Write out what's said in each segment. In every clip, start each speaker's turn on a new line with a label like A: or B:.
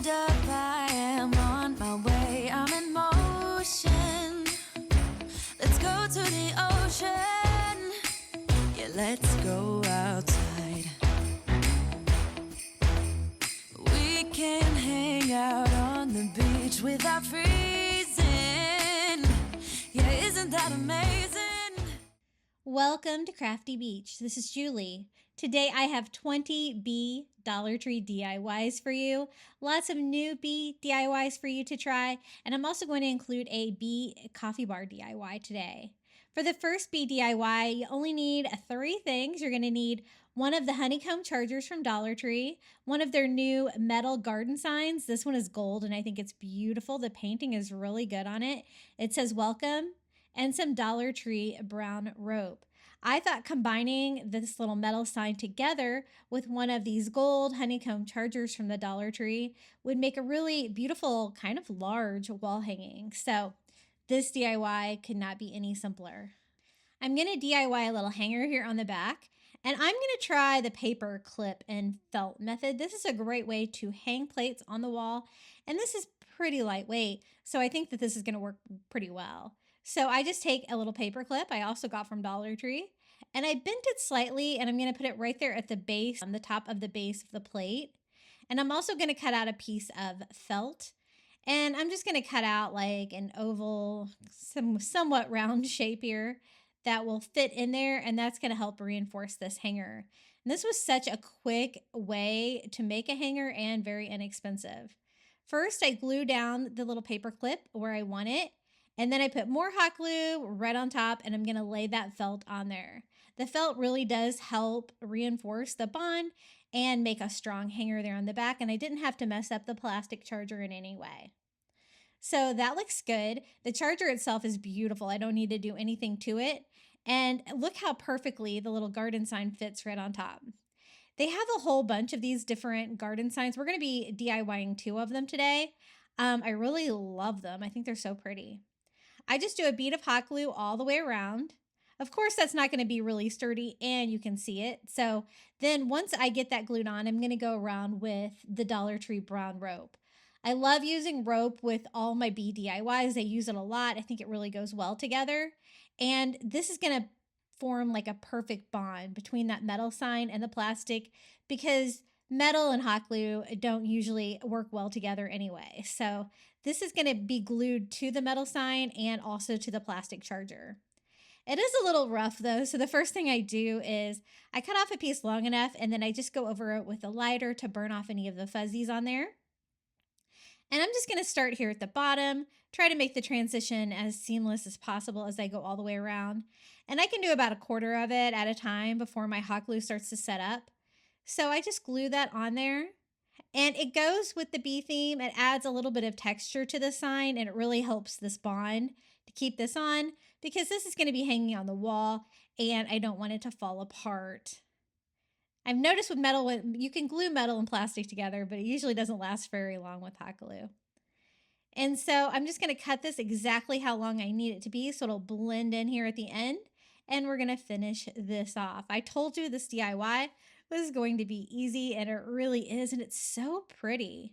A: Hold up, I am on my way, I'm in motion. Let's go to the ocean. Yeah, let's go outside. We can hang out on the beach without freezing. Yeah, isn't that amazing?
B: Welcome to Crafty Beach. This is Julie. Today I have 20 bee Dollar Tree DIYs for you. Lots of new bee DIYs for you to try. And I'm also going to include a bee coffee bar DIY today. For the first bee DIY, you only need 3 things. You're going to need one of the Honeycomb chargers from Dollar Tree, one of their new metal garden signs. This one is gold and I think it's beautiful. The painting is really good on it. It says welcome, and some Dollar Tree brown rope. I thought combining this little metal sign together with one of these gold honeycomb chargers from the Dollar Tree would make a really beautiful, kind of large wall hanging. So this DIY could not be any simpler. I'm going to DIY a little hanger here on the back, and I'm going to try the paper clip and felt method. This is a great way to hang plates on the wall, and this is pretty lightweight, so I think that this is going to work pretty well. So I just take a little paper clip I also got from Dollar Tree, and I bent it slightly, and I'm going to put it right there at the base, on the top of the base of the plate. And I'm also going to cut out a piece of felt, and I'm just going to cut out like an oval, somewhat round shape here that will fit in there, and that's going to help reinforce this hanger. And this was such a quick way to make a hanger and very inexpensive. First, I glue down the little paper clip where I want it. And then I put more hot glue right on top, and I'm going to lay that felt on there. The felt really does help reinforce the bond and make a strong hanger there on the back, and I didn't have to mess up the plastic charger in any way. So that looks good. The charger itself is beautiful. I don't need to do anything to it. And look how perfectly the little garden sign fits right on top. They have a whole bunch of these different garden signs. We're going to be DIYing 2 of them today. I really love them. I think they're so pretty. I just do a bead of hot glue all the way around. Of course, that's not going to be really sturdy and you can see it. So then once I get that glued on, I'm going to go around with the Dollar Tree brown rope. I love using rope with all my bee DIYs. I use it a lot. I think it really goes well together. And this is going to form like a perfect bond between that metal sign and the plastic, because metal and hot glue don't usually work well together anyway. So this is going to be glued to the metal sign and also to the plastic charger. It is a little rough though, so the first thing I do is I cut off a piece long enough, and then I just go over it with a lighter to burn off any of the fuzzies on there. And I'm just going to start here at the bottom, try to make the transition as seamless as possible as I go all the way around. And I can do about 1/4 of it at a time before my hot glue starts to set up. So I just glue that on there, and it goes with the bee theme. It adds a little bit of texture to the sign, and it really helps this bond to keep this on, because this is going to be hanging on the wall and I don't want it to fall apart. I've noticed with metal, you can glue metal and plastic together, but it usually doesn't last very long with hot glue. And so I'm just going to cut this exactly how long I need it to be so it'll blend in here at the end, and we're going to finish this off. I told you this DIY was going to be easy, and it really is, and it's so pretty.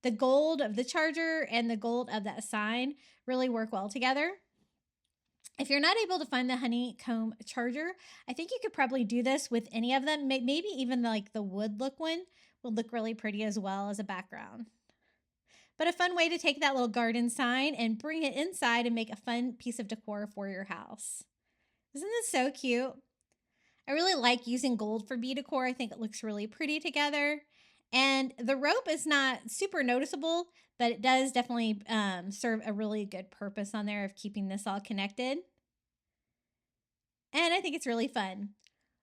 B: The gold of the charger and the gold of that sign really work well together. If you're not able to find the honeycomb charger, I think you could probably do this with any of them. Maybe even like the wood look one will look really pretty as well as a background. But a fun way to take that little garden sign and bring it inside and make a fun piece of decor for your house. Isn't this so cute? I really like using gold for bee decor. I think it looks really pretty together. And the rope is not super noticeable, but it does definitely serve a really good purpose on there of keeping this all connected. And I think it's really fun.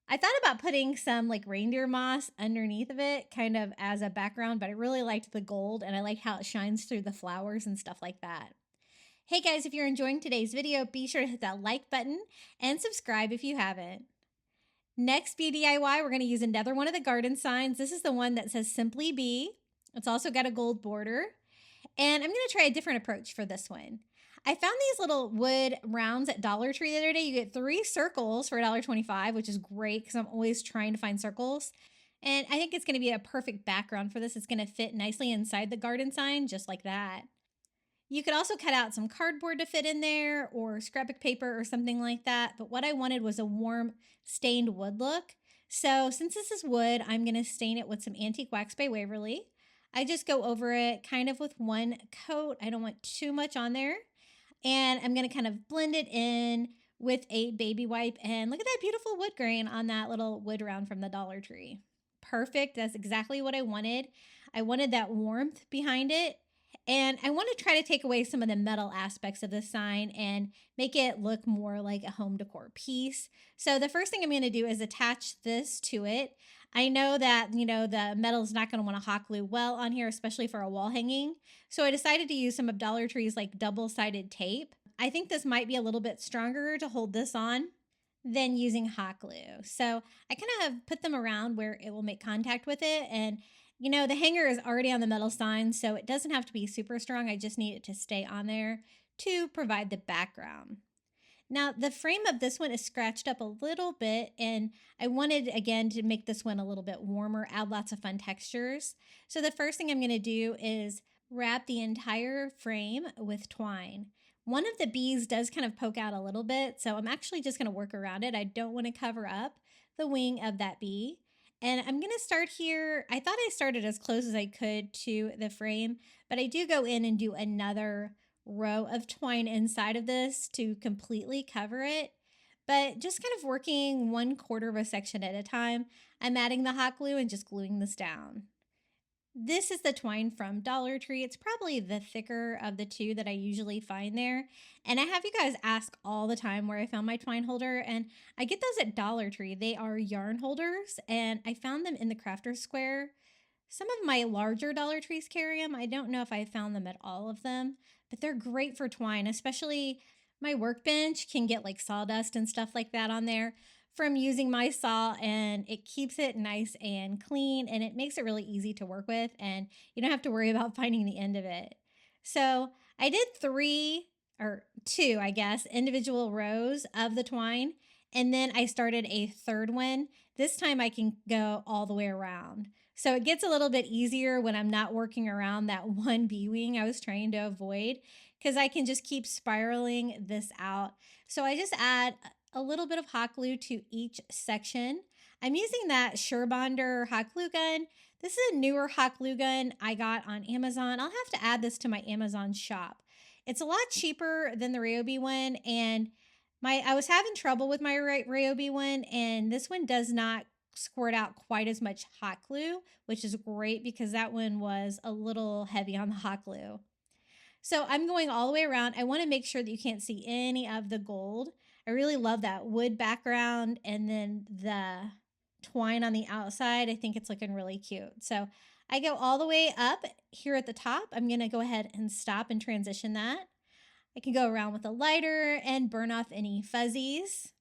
B: I thought about putting some like reindeer moss underneath of it, kind of as a background, but I really liked the gold, and I like how it shines through the flowers and stuff like that. Hey guys, if you're enjoying today's video, be sure to hit that like button and subscribe if you haven't. Next bee DIY, we're going to use another one of the garden signs. This is the one that says Simply Bee. It's also got a gold border. And I'm going to try a different approach for this one. I found these little wood rounds at Dollar Tree the other day. You get 3 circles for $1.25, which is great because I'm always trying to find circles. And I think it's going to be a perfect background for this. It's going to fit nicely inside the garden sign, just like that. You could also cut out some cardboard to fit in there or scrapbook paper or something like that. But what I wanted was a warm stained wood look. So since this is wood, I'm going to stain it with some Antique Wax by Waverly. I just go over it kind of with one coat. I don't want too much on there. And I'm going to kind of blend it in with a baby wipe. And look at that beautiful wood grain on that little wood round from the Dollar Tree. Perfect. That's exactly what I wanted. I wanted that warmth behind it. And I want to try to take away some of the metal aspects of the sign and make it look more like a home decor piece. So the first thing I'm going to do is attach this to it. I know that, the metal is not going to want to hot glue well on here, especially for a wall hanging. So I decided to use some of Dollar Tree's like double-sided tape. I think this might be a little bit stronger to hold this on than using hot glue. So I kind of have put them around where it will make contact with it. And the hanger is already on the metal sign, so it doesn't have to be super strong. I just need it to stay on there to provide the background. Now, the frame of this one is scratched up a little bit, and I wanted, again, to make this one a little bit warmer, add lots of fun textures. So the first thing I'm going to do is wrap the entire frame with twine. One of the bees does kind of poke out a little bit, so I'm actually just going to work around it. I don't want to cover up the wing of that bee. And I'm going to start here. I thought I started as close as I could to the frame, but I do go in and do another row of twine inside of this to completely cover it. But just kind of working 1/4 of a section at a time, I'm adding the hot glue and just gluing this down. This is the twine from Dollar Tree. It's probably the thicker of the two that I usually find there. And I have you guys ask all the time where I found my twine holder, and I get those at Dollar Tree. They are yarn holders, and I found them in the Crafter's Square. Some of my larger Dollar Trees carry them. I don't know if I found them at all of them, but they're great for twine, especially my workbench can get like sawdust and stuff like that on there from using my saw, and it keeps it nice and clean, and it makes it really easy to work with, and you don't have to worry about finding the end of it. So I did 2, I guess, individual rows of the twine, and then I started a third one. This time I can go all the way around. So it gets a little bit easier when I'm not working around that one bee wing I was trying to avoid, because I can just keep spiraling this out. So I just add a little bit of hot glue to each section. I'm using that Surebonder hot glue gun. This is a newer hot glue gun I got on Amazon. I'll have to add this to my Amazon shop. It's a lot cheaper than the Ryobi one, and I was having trouble with my Ryobi one, and this one does not squirt out quite as much hot glue, which is great because that one was a little heavy on the hot glue. So I'm going all the way around. I want to make sure that you can't see any of the gold. I really love that wood background and then the twine on the outside. I think it's looking really cute. So I go all the way up here at the top. I'm going to go ahead and stop and transition that. I can go around with a lighter and burn off any fuzzies.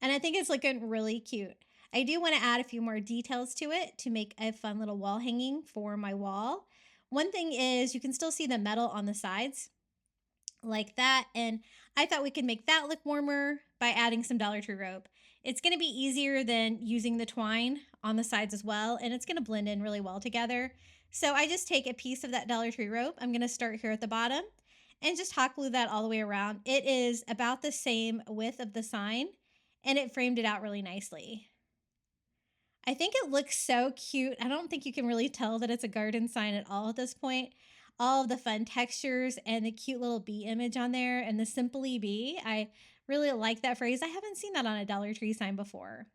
B: And I think it's looking really cute. I do want to add a few more details to it to make a fun little wall hanging for my wall. One thing is you can still see the metal on the sides like that, and I thought we could make that look warmer by adding some Dollar Tree rope. It's going to be easier than using the twine on the sides as well, and it's going to blend in really well together. So I just take a piece of that Dollar Tree rope. I'm going to start here at the bottom and just hot glue that all the way around. It is about the same width of the sign, and it framed it out really nicely. I think it looks so cute. I don't think you can really tell that it's a garden sign at all at this point. All of the fun textures and the cute little bee image on there and the Simply Bee. I really like that phrase. I haven't seen that on a Dollar Tree sign before.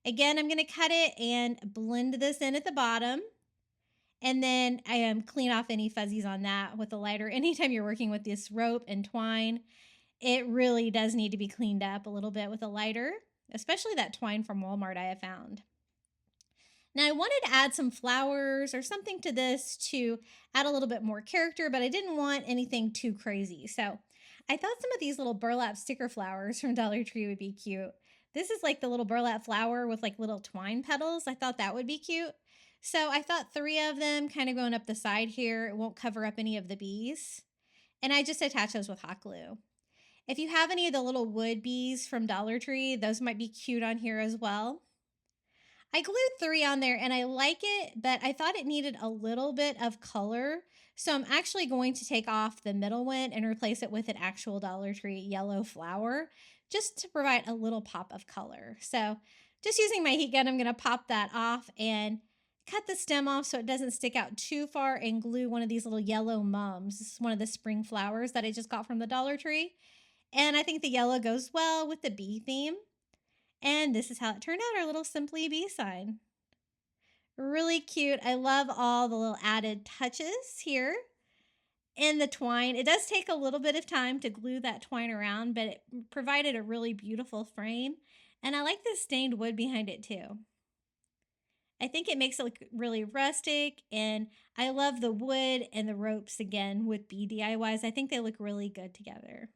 B: Again, I'm going to cut it and blend this in at the bottom. And then I clean off any fuzzies on that with a lighter. Anytime you're working with this rope and twine, it really does need to be cleaned up a little bit with a lighter, especially that twine from Walmart I have found. Now I wanted to add some flowers or something to this to add a little bit more character, but I didn't want anything too crazy. So I thought some of these little burlap sticker flowers from Dollar Tree would be cute. This is like the little burlap flower with like little twine petals. I thought that would be cute. So I thought 3 of them kind of going up the side here. It won't cover up any of the bees. And I just attach those with hot glue. If you have any of the little wood bees from Dollar Tree, those might be cute on here as well. I glued 3 on there and I like it, but I thought it needed a little bit of color. So I'm actually going to take off the middle one and replace it with an actual Dollar Tree yellow flower just to provide a little pop of color. So just using my heat gun, I'm going to pop that off and cut the stem off so it doesn't stick out too far and glue one of these little yellow mums. This is one of the spring flowers that I just got from the Dollar Tree. And I think the yellow goes well with the bee theme. And this is how it turned out, our little Simply Bee sign. Really cute. I love all the little added touches here in the twine. It does take a little bit of time to glue that twine around, but it provided a really beautiful frame. And I like the stained wood behind it too. I think it makes it look really rustic, and I love the wood and the ropes again with bee DIYs. I think they look really good together.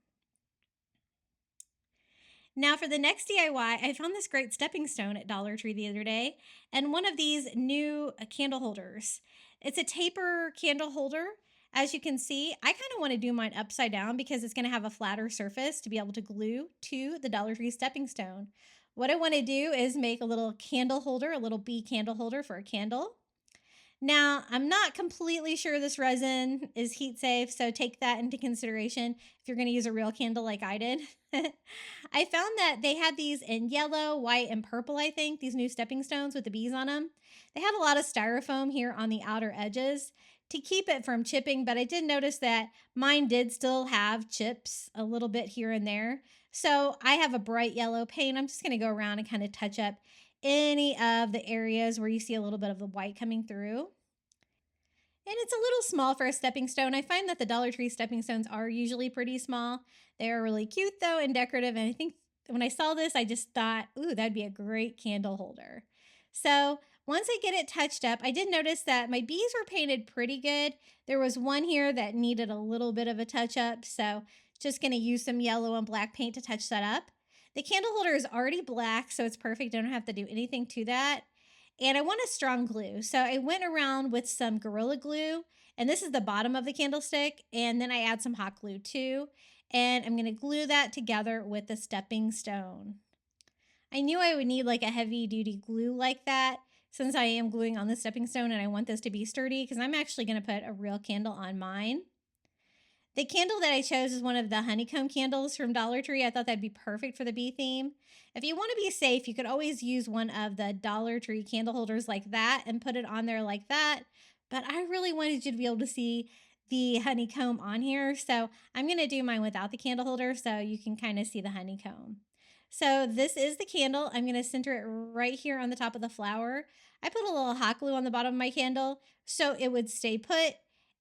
B: Now for the next DIY, I found this great stepping stone at Dollar Tree the other day, and one of these new candle holders. It's a taper candle holder. As you can see, I kind of want to do mine upside down because it's going to have a flatter surface to be able to glue to the Dollar Tree stepping stone. What I want to do is make a little candle holder, a little bee candle holder for a candle. Now, I'm not completely sure this resin is heat safe, so take that into consideration if you're going to use a real candle like I did. I found that they had these in yellow, white, and purple, I think, these new stepping stones with the bees on them. They had a lot of styrofoam here on the outer edges to keep it from chipping, but I did notice that mine did still have chips a little bit here and there. So I have a bright yellow paint. I'm just going to go around and kind of touch up any of the areas where you see a little bit of the white coming through. And it's a little small for a stepping stone. I find that the Dollar Tree stepping stones are usually pretty small. They are really cute though and decorative. And I think when I saw this, I just thought, ooh, that'd be a great candle holder. So once I get it touched up, I did notice that my bees were painted pretty good. There was one here that needed a little bit of a touch up. So just going to use some yellow and black paint to touch that up. The candle holder is already black, so it's perfect. I don't have to do anything to that. And I want a strong glue. So I went around with some Gorilla Glue, and this is the bottom of the candlestick. And then I add some hot glue too. And I'm going to glue that together with the stepping stone. I knew I would need like a heavy duty glue like that since I am gluing on the stepping stone and I want this to be sturdy because I'm actually going to put a real candle on mine. The candle that I chose is one of the Honeycomb candles from Dollar Tree. I thought that'd be perfect for the bee theme. If you want to be safe, you could always use one of the Dollar Tree candle holders like that and put it on there like that. But I really wanted you to be able to see the honeycomb on here. So I'm going to do mine without the candle holder so you can kind of see the honeycomb. So this is the candle. I'm going to center it right here on the top of the flower. I put a little hot glue on the bottom of my candle so it would stay put,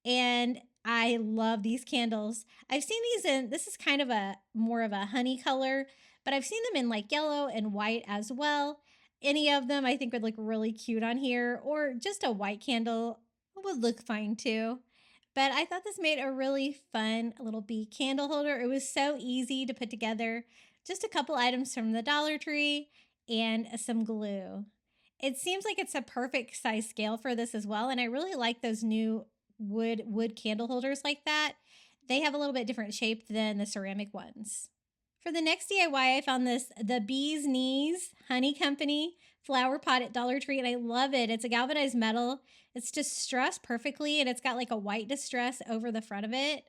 B: and I love these candles. I've seen these in, this is kind of a more of a honey color, but I've seen them in like yellow and white as well. Any of them I think would look really cute on here, or just a white candle would look fine too. But I thought this made a really fun little bee candle holder. It was so easy to put together. Just a couple items from the Dollar Tree and some glue. It seems like it's a perfect size scale for this as well. And I really like those new wood candle holders like that. They have a little bit different shape than the ceramic ones. For the next DIY, I found this, the Bee's Knees Honey Company flower pot at Dollar Tree, and I love it. It's a galvanized metal. It's distressed perfectly, and it's got like a white distress over the front of it.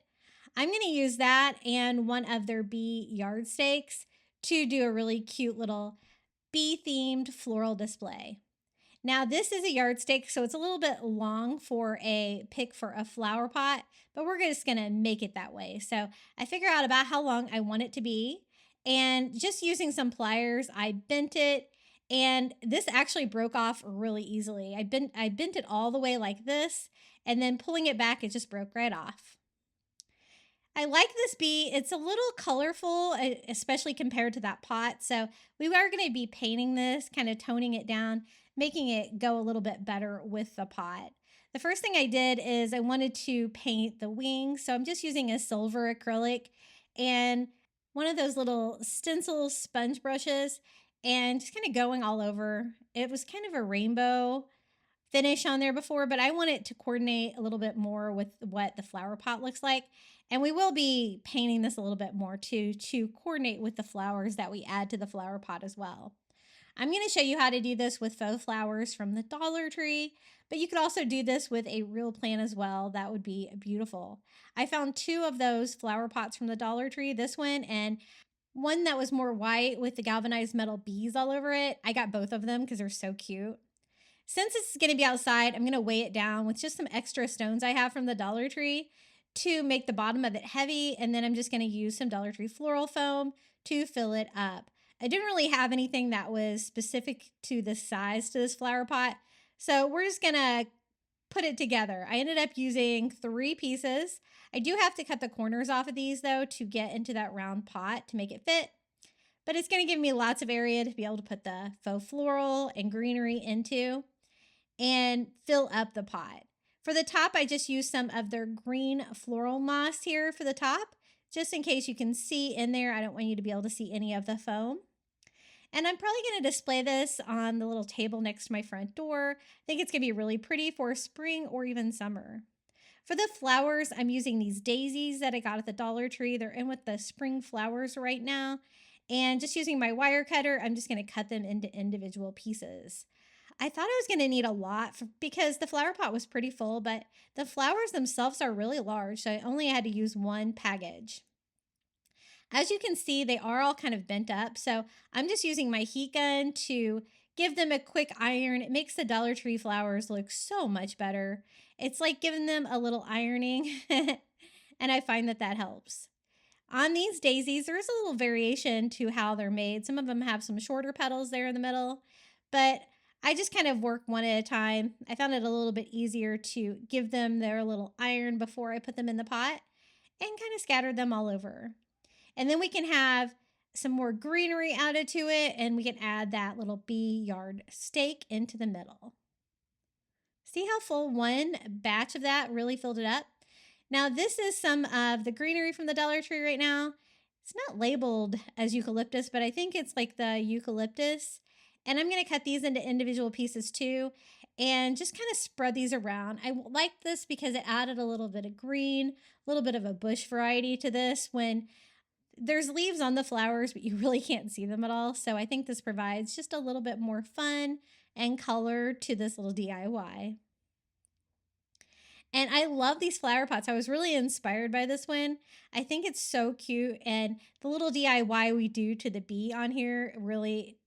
B: I'm going to use that and one of their bee yard stakes to do a really cute little bee-themed floral display. Now, this is a yardstick, so it's a little bit long for a pick for a flower pot, but we're just going to make it that way. So I figure out about how long I want it to be, and just using some pliers, I bent it, and this actually broke off really easily. I bent it all the way like this, and then pulling it back, it just broke right off. I like this bee. It's a little colorful, especially compared to that pot. So we are going to be painting this, kind of toning it down, making it go a little bit better with the pot. The first thing I did is I wanted to paint the wings. So I'm just using a silver acrylic and one of those little stencil sponge brushes and just kind of going all over. It was kind of a rainbow finish on there before, but I want it to coordinate a little bit more with what the flower pot looks like. And we will be painting this a little bit more too, to coordinate with the flowers that we add to the flower pot as well. I'm going to show you how to do this with faux flowers from the Dollar Tree, but you could also do this with a real plant as well. That would be beautiful. I found 2 of those flower pots from the Dollar Tree, this one and one that was more white with the galvanized metal bees all over it. I got both of them because they're so cute. Since it's going to be outside, I'm going to weigh it down with just some extra stones I have from the Dollar Tree to make the bottom of it heavy. And then I'm just going to use some Dollar Tree floral foam to fill it up. I didn't really have anything that was specific to the size to this flower pot. So we're just going to put it together. I ended up using 3 pieces. I do have to cut the corners off of these though to get into that round pot to make it fit. But it's going to give me lots of area to be able to put the faux floral and greenery into and fill up the pot. For the top, I just used some of their green floral moss here for the top, just in case you can see in there. I don't want you to be able to see any of the foam. And I'm probably going to display this on the little table next to my front door. I think it's going to be really pretty for spring or even summer. For the flowers, I'm using these daisies that I got at the Dollar Tree. They're in with the spring flowers right now. And just using my wire cutter, I'm just going to cut them into individual pieces. I thought I was going to need a lot because the flower pot was pretty full, but the flowers themselves are really large, so I only had to use 1 package. As you can see, they are all kind of bent up, so I'm just using my heat gun to give them a quick iron. It makes the Dollar Tree flowers look so much better. It's like giving them a little ironing, and I find that that helps. On these daisies, there's a little variation to how they're made. Some of them have some shorter petals there in the middle, but I just kind of work one at a time. I found it a little bit easier to give them their little iron before I put them in the pot and kind of scattered them all over. And then we can have some more greenery added to it, and we can add that little bee yard stake into the middle. See how full one batch of that really filled it up? Now this is some of the greenery from the Dollar Tree right now. It's not labeled as eucalyptus, but I think it's like the eucalyptus. And I'm going to cut these into individual pieces too and just kind of spread these around. I like this because it added a little bit of green, a little bit of a bush variety to this when there's leaves on the flowers, but you really can't see them at all. So I think this provides just a little bit more fun and color to this little DIY. And I love these flower pots. I was really inspired by this one. I think it's so cute. And the little DIY we do to the bee on here really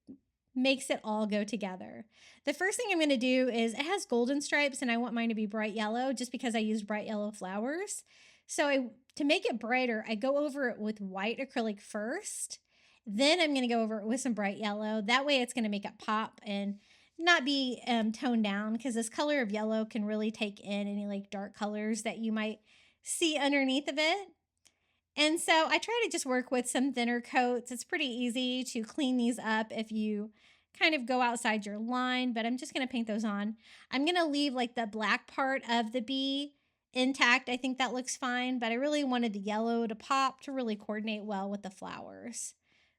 B: makes it all go together. The first thing I'm going to do is it has golden stripes and I want mine to be bright yellow just because I used bright yellow flowers. So to make it brighter, I go over it with white acrylic first. Then I'm going to go over it with some bright yellow. That way it's going to make it pop and not be toned down because this color of yellow can really take in any like dark colors that you might see underneath of it. And so I try to just work with some thinner coats. It's pretty easy to clean these up if you kind of go outside your line, but I'm just going to paint those on. I'm going to leave like the black part of the bee intact. I think that looks fine, but I really wanted the yellow to pop to really coordinate well with the flowers.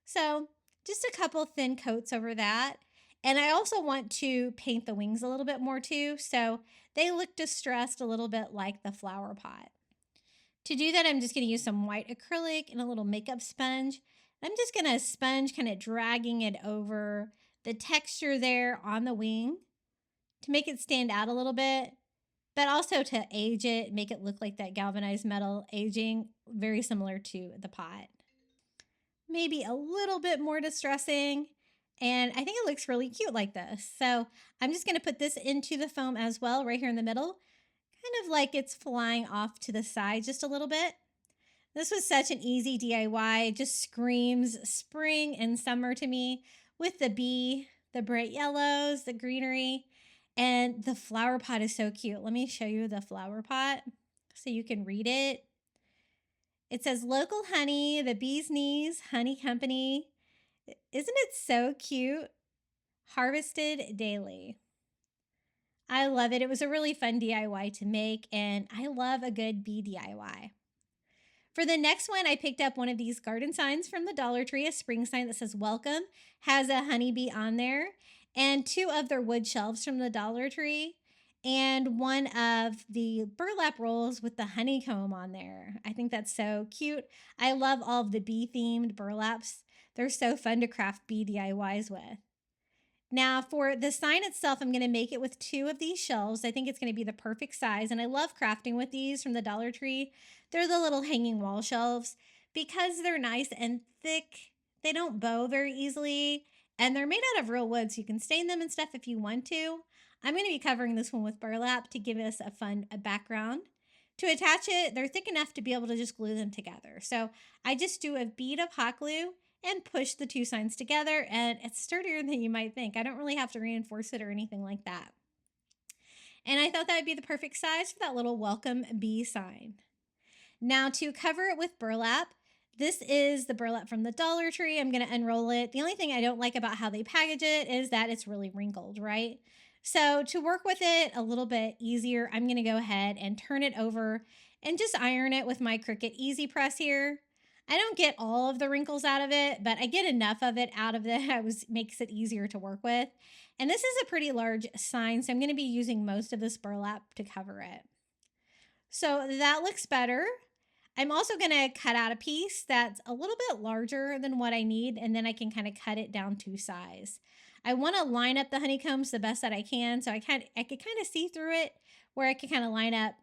B: So just a couple thin coats over that. And I also want to paint the wings a little bit more too, so they look distressed a little bit like the flower pot. To do that, I'm just going to use some white acrylic and a little makeup sponge. I'm just going to sponge kind of dragging it over the texture there on the wing to make it stand out a little bit, but also to age it, make it look like that galvanized metal aging, very similar to the pot. Maybe a little bit more distressing, and I think it looks really cute like this. So I'm just going to put this into the foam as well, right here in the middle. Kind of like it's flying off to the side just a little bit. This was such an easy DIY. It just screams spring and summer to me with the bee, the bright yellows, the greenery, and the flower pot is so cute. Let me show you the flower pot so you can read it. It says local honey, the bee's knees, honey company. Isn't it so cute? Harvested daily. I love it. It was a really fun DIY to make, and I love a good bee DIY. For the next one, I picked up one of these garden signs from the Dollar Tree, a spring sign that says welcome, has a honeybee on there, and 2 of their wood shelves from the Dollar Tree, and one of the burlap rolls with the honeycomb on there. I think that's so cute. I love all of the bee-themed burlaps. They're so fun to craft bee DIYs with. Now for the sign itself, I'm going to make it with 2 of these shelves. I think it's going to be the perfect size. And I love crafting with these from the Dollar Tree. They're the little hanging wall shelves because they're nice and thick. They don't bow very easily. And they're made out of real wood, so you can stain them and stuff if you want to. I'm going to be covering this one with burlap to give us a fun background. To attach it, they're thick enough to be able to just glue them together. So I just do a bead of hot glue and push the 2 signs together, and it's sturdier than you might think. I don't really have to reinforce it or anything like that. And I thought that would be the perfect size for that little welcome bee sign. Now to cover it with burlap, this is the burlap from the Dollar Tree. I'm going to unroll it. The only thing I don't like about how they package it is that it's really wrinkled, right? So to work with it a little bit easier, I'm going to go ahead and turn it over and just iron it with my Cricut Easy Press here. I don't get all of the wrinkles out of it, but I get enough of it out of that makes it easier to work with. And this is a pretty large sign, so I'm going to be using most of this burlap to cover it. So that looks better. I'm also going to cut out a piece that's a little bit larger than what I need, and then I can kind of cut it down to size. I want to line up the honeycombs the best that I can, so I could kind of see through it where I could kind of line up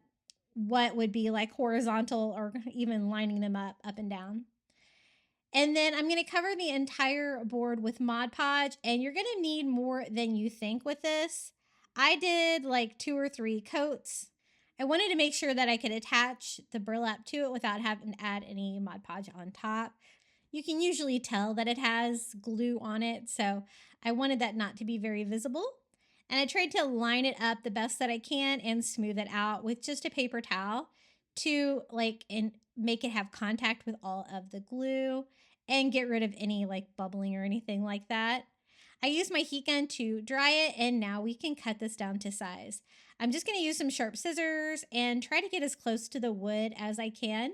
B: what would be like horizontal or even lining them up and down. And then I'm going to cover the entire board with Mod Podge, and you're going to need more than you think with this. I did like 2 or 3 coats. I wanted to make sure that I could attach the burlap to it without having to add any Mod Podge on top. You can usually tell that it has glue on it, so I wanted that not to be very visible. And I tried to line it up the best that I can and smooth it out with just a paper towel to make it have contact with all of the glue and get rid of any like bubbling or anything like that. I used my heat gun to dry it, and now we can cut this down to size. I'm just going to use some sharp scissors and try to get as close to the wood as I can.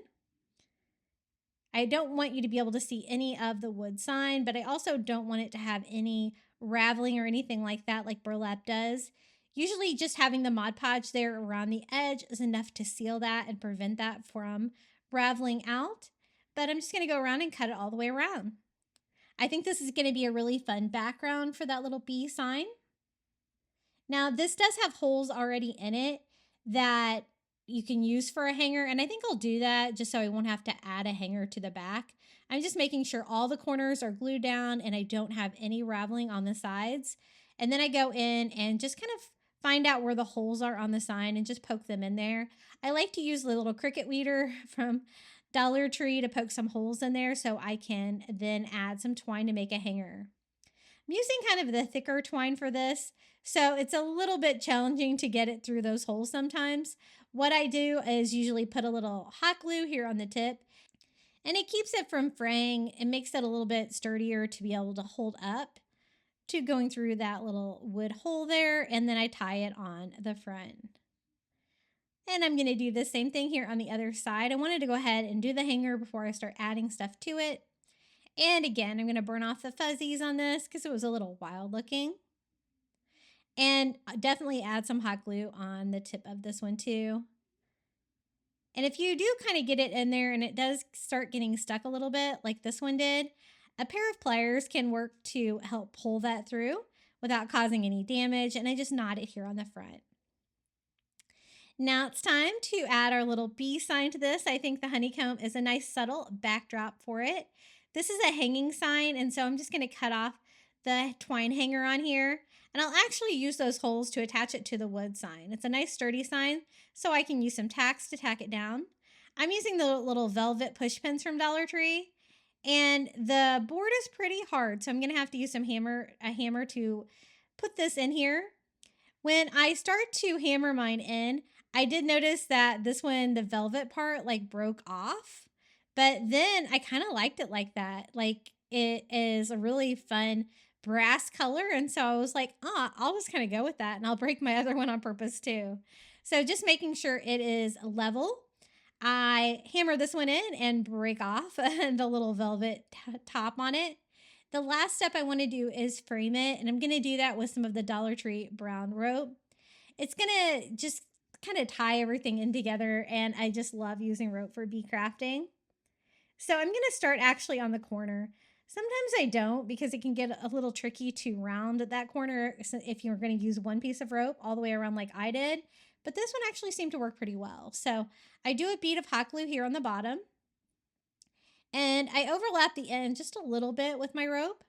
B: I don't want you to be able to see any of the wood sign, but I also don't want it to have any raveling or anything like that like burlap does. Usually just having the Mod Podge there around the edge is enough to seal that and prevent that from raveling out. But I'm just going to go around and cut it all the way around. I think this is going to be a really fun background for that little bee sign. Now this does have holes already in it that you can use for a hanger, and I think I'll do that just so I won't have to add a hanger to the back. I'm just making sure all the corners are glued down and I don't have any raveling on the sides. And then I go in and just kind of find out where the holes are on the sign and just poke them in there. I like to use the little Cricut weeder from Dollar Tree to poke some holes in there so I can then add some twine to make a hanger. I'm using kind of the thicker twine for this, so it's a little bit challenging to get it through those holes sometimes. What I do is usually put a little hot glue here on the tip, and it keeps it from fraying. It makes it a little bit sturdier to be able to hold up to going through that little wood hole there, and then I tie it on the front. And I'm going to do the same thing here on the other side. I wanted to go ahead and do the hanger before I start adding stuff to it. And again, I'm going to burn off the fuzzies on this because it was a little wild looking. And definitely add some hot glue on the tip of this one too. And if you do kind of get it in there and it does start getting stuck a little bit like this one did, a pair of pliers can work to help pull that through without causing any damage. And I just knot it here on the front. Now it's time to add our little bee sign to this. I think the honeycomb is a nice subtle backdrop for it. This is a hanging sign, and so I'm just going to cut off the twine hanger on here, and I'll actually use those holes to attach it to the wood sign. It's a nice sturdy sign, so I can use some tacks to tack it down. I'm using the little velvet push pins from Dollar Tree, and the board is pretty hard, so I'm going to have to use a hammer to put this in here. When I start to hammer mine in, I did notice that this one, the velvet part, like broke off. But then I kind of liked it like that. Like it is a really fun brass color. And so I was like, I'll just kind of go with that. And I'll break my other one on purpose too. So just making sure it is level. I hammer this one in and break off the little velvet top on it. The last step I want to do is frame it. And I'm going to do that with some of the Dollar Tree brown rope. It's going to just kind of tie everything in together. And I just love using rope for bee crafting. So I'm going to start actually on the corner. Sometimes I don't because it can get a little tricky to round that corner if you're going to use one piece of rope all the way around like I did. But this one actually seemed to work pretty well. So I do a bead of hot glue here on the bottom. And I overlap the end just a little bit with my rope.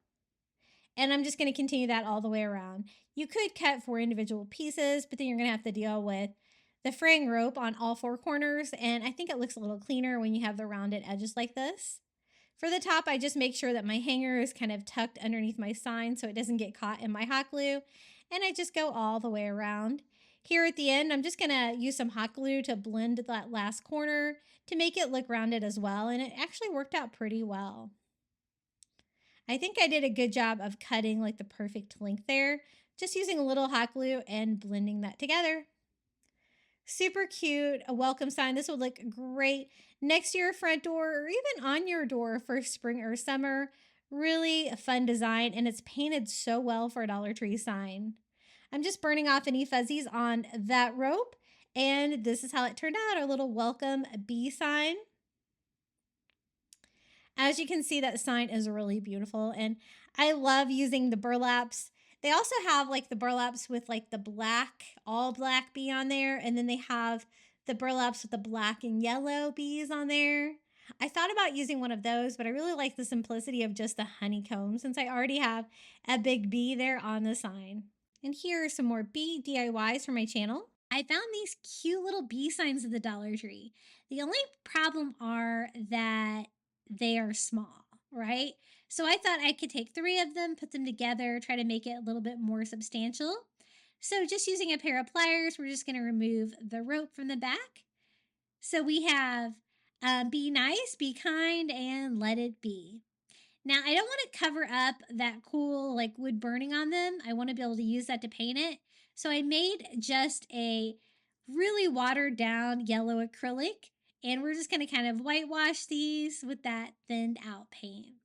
B: And I'm just going to continue that all the way around. You could cut 4 individual pieces, but then you're going to have to deal with the fraying rope on all 4 corners. And I think it looks a little cleaner when you have the rounded edges like this. For the top, I just make sure that my hanger is kind of tucked underneath my sign so it doesn't get caught in my hot glue. And I just go all the way around. Here at the end, I'm just going to use some hot glue to blend that last corner to make it look rounded as well. And it actually worked out pretty well. I think I did a good job of cutting like the perfect length there, just using a little hot glue and blending that together. Super cute, a welcome sign. This would look great next to your front door or even on your door for spring or summer. Really a fun design, and it's painted so well for a Dollar Tree sign. I'm just burning off any fuzzies on that rope, and this is how it turned out, our little welcome bee sign. As you can see, that sign is really beautiful, and I love using the burlaps. They also have like the burlaps with like the black, all black bee on there, and then they have the burlaps with the black and yellow bees on there. I thought about using one of those, but I really like the simplicity of just the honeycomb since I already have a big bee there on the sign. And here are some more bee DIYs for my channel. I found these cute little bee signs at the Dollar Tree. The only problem are that they are small, right? So I thought I could take 3 of them, put them together, try to make it a little bit more substantial. So just using a pair of pliers, we're just going to remove the rope from the back. So we have be nice, be kind, and let it be. Now, I don't want to cover up that cool like wood burning on them. I want to be able to use that to paint it. So I made just a really watered down yellow acrylic, and we're just going to kind of whitewash these with that thinned out paint.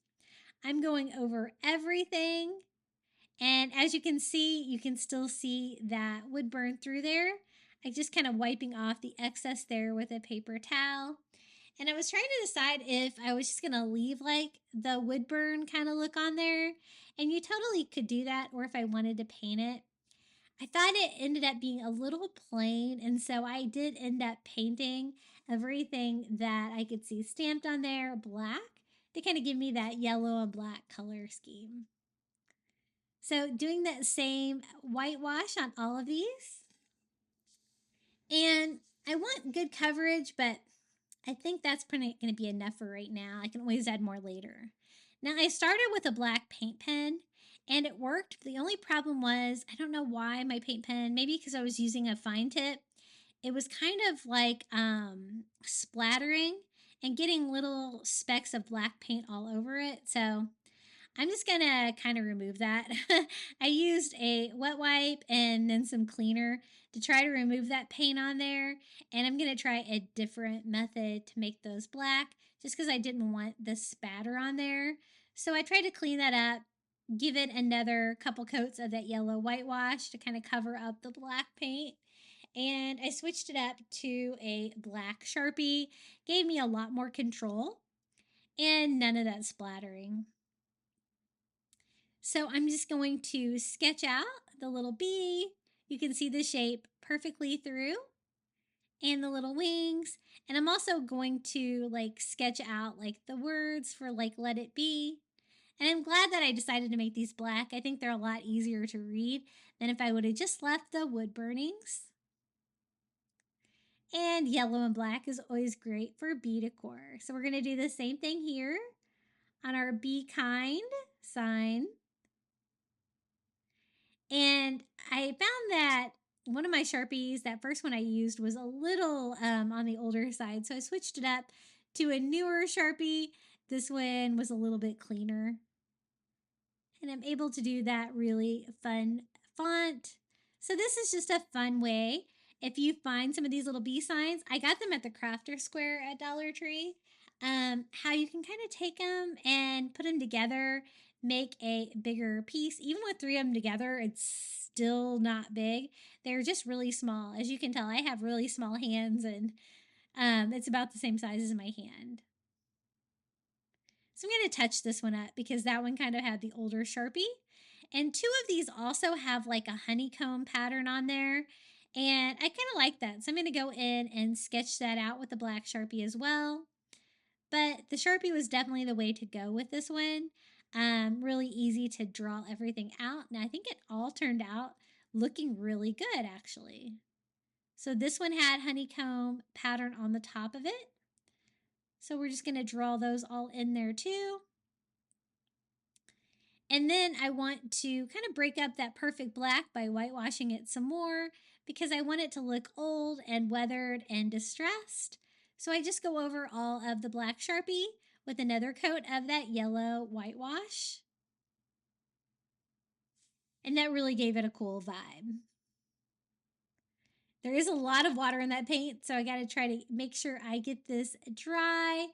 B: I'm going over everything, and as you can see, you can still see that wood burn through there. I just kind of wiping off the excess there with a paper towel. And I was trying to decide if I was just going to leave like the wood burn kind of look on there. And you totally could do that, or if I wanted to paint it. I thought it ended up being a little plain, and so I did end up painting everything that I could see stamped on there black to kind of give me that yellow and black color scheme. So doing that same whitewash on all of these. And I want good coverage, but I think that's going to be enough for right now. I can always add more later. Now, I started with a black paint pen, and it worked. The only problem was, I don't know why my paint pen, maybe because I was using a fine tip, it was kind of like splattering and getting little specks of black paint all over it. So I'm just going to kind of remove that. I used a wet wipe and then some cleaner to try to remove that paint on there. And I'm going to try a different method to make those black just because I didn't want the spatter on there. So I tried to clean that up, give it another couple coats of that yellow whitewash to kind of cover up the black paint. And I switched it up to a black Sharpie. Gave me a lot more control and none of that splattering. So I'm just going to sketch out the little bee. You can see the shape perfectly through and the little wings. And I'm also going to like sketch out like the words for like let it be. And I'm glad that I decided to make these black. I think they're a lot easier to read than if I would have just left the wood burnings. And yellow and black is always great for bee decor. So we're going to do the same thing here on our Be Kind sign. And I found that one of my Sharpies, that first one I used, was a little on the older side. So I switched it up to a newer Sharpie. This one was a little bit cleaner. And I'm able to do that really fun font. So this is just a fun way. If you find some of these little bee signs, I got them at the Crafter Square at Dollar Tree. How you can kind of take them and put them together, make a bigger piece. Even with 3 of them together, it's still not big. They're just really small. As you can tell, I have really small hands, and it's about the same size as my hand. So I'm going to touch this one up because that one kind of had the older Sharpie. And two of these also have like a honeycomb pattern on there. And I kind of like that. So I'm going to go in and sketch that out with the black Sharpie as well. But the Sharpie was definitely the way to go with this one. Really easy to draw everything out. And I think it all turned out looking really good, actually. So this one had honeycomb pattern on the top of it. So we're just going to draw those all in there too. And then I want to kind of break up that perfect black by whitewashing it some more because I want it to look old and weathered and distressed. So I just go over all of the black Sharpie with another coat of that yellow whitewash. And that really gave it a cool vibe. There is a lot of water in that paint, so I got to try to make sure I get this dry.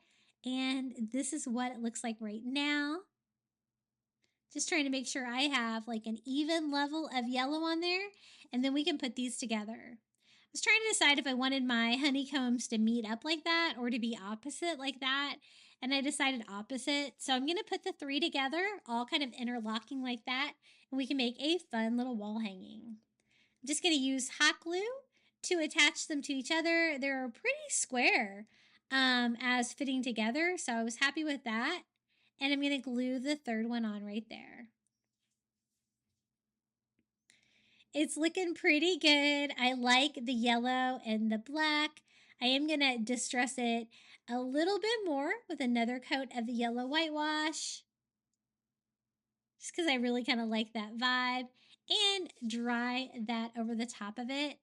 B: And this is what it looks like right now. Just trying to make sure I have like an even level of yellow on there, and then we can put these together. I was trying to decide if I wanted my honeycombs to meet up like that or to be opposite like that, and I decided opposite. So I'm going to put the three together, all kind of interlocking like that, and we can make a fun little wall hanging. I'm just going to use hot glue to attach them to each other. They're pretty square as fitting together, so I was happy with that. And I'm going to glue the third one on right there. It's looking pretty good. I like the yellow and the black. I am going to distress it a little bit more with another coat of the yellow whitewash, just because I really kind of like that vibe, and dry that over the top of it.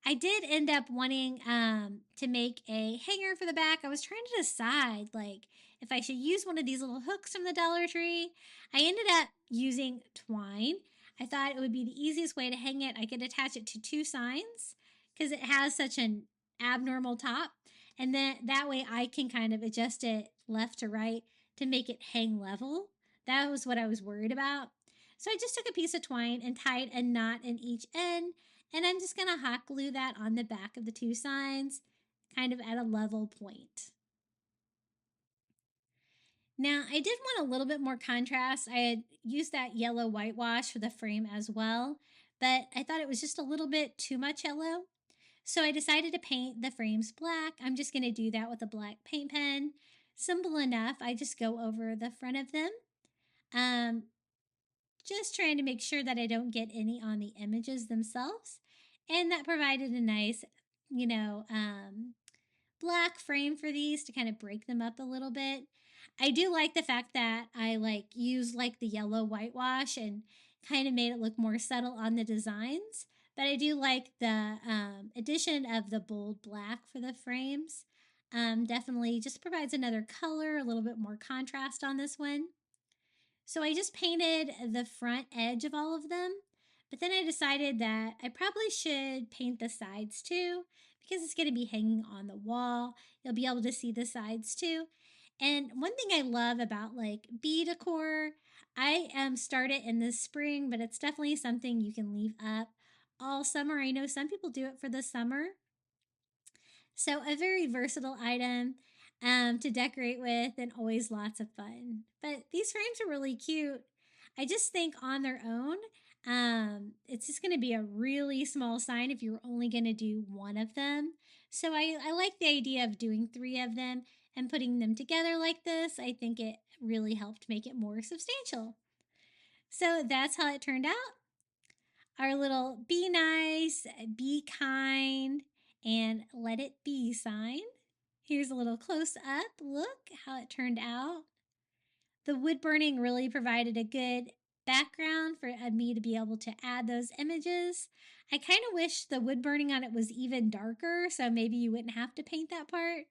B: I did end up wanting to make a hanger for the back. I was trying to decide like if I should use one of these little hooks from the Dollar Tree. I ended up using twine. I thought it would be the easiest way to hang it. I could attach it to two signs because it has such an abnormal top. And then that way I can kind of adjust it left to right to make it hang level. That was what I was worried about. So I just took a piece of twine and tied a knot in each end. And I'm just going to hot glue that on the back of the two signs, kind of at a level point. Now, I did want a little bit more contrast. I had used that yellow whitewash for the frame as well, but I thought it was just a little bit too much yellow. So I decided to paint the frames black. I'm just going to do that with a black paint pen. Simple enough. I just go over the front of them. Just trying to make sure that I don't get any on the images themselves. And that provided a nice, black frame for these to kind of break them up a little bit. I do like the fact that I use the yellow whitewash and kind of made it look more subtle on the designs. But I do like the addition of the bold black for the frames. Definitely just provides another color, a little bit more contrast on this one. So I just painted the front edge of all of them, but then I decided that I probably should paint the sides too because it's going to be hanging on the wall. You'll be able to see the sides too. And one thing I love about bee decor, I started in the spring, but it's definitely something you can leave up all summer. I know some people do it for the summer. So a very versatile item to decorate with and always lots of fun. But these frames are really cute. I just think on their own, it's just going to be a really small sign if you're only going to do one of them. So I like the idea of doing three of them and putting them together like this. I think it really helped make it more substantial. So that's how it turned out. Our little be nice, be kind, and let it be sign. Here's a little close up look how it turned out. The wood burning really provided a good background for me to be able to add those images. I kind of wish the wood burning on it was even darker, so maybe you wouldn't have to paint that part.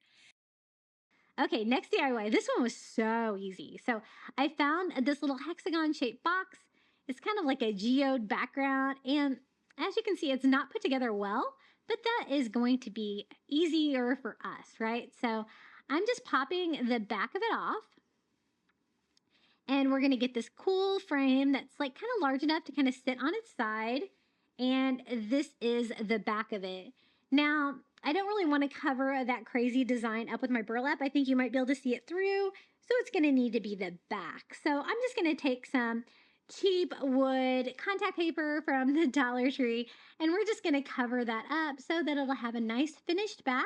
B: Okay, next DIY. This one was so easy. So I found this little hexagon shaped box. It's kind of like a geode background, and as you can see, it's not put together well, but that is going to be easier for us, right? So I'm just popping the back of it off, and we're going to get this cool frame that's kind of large enough to kind of sit on its side, and this is the back of it. Now, I don't really want to cover that crazy design up with my burlap. I think you might be able to see it through. So it's going to need to be the back. So I'm just going to take some cheap wood contact paper from the Dollar Tree, and we're just going to cover that up so that it'll have a nice finished back.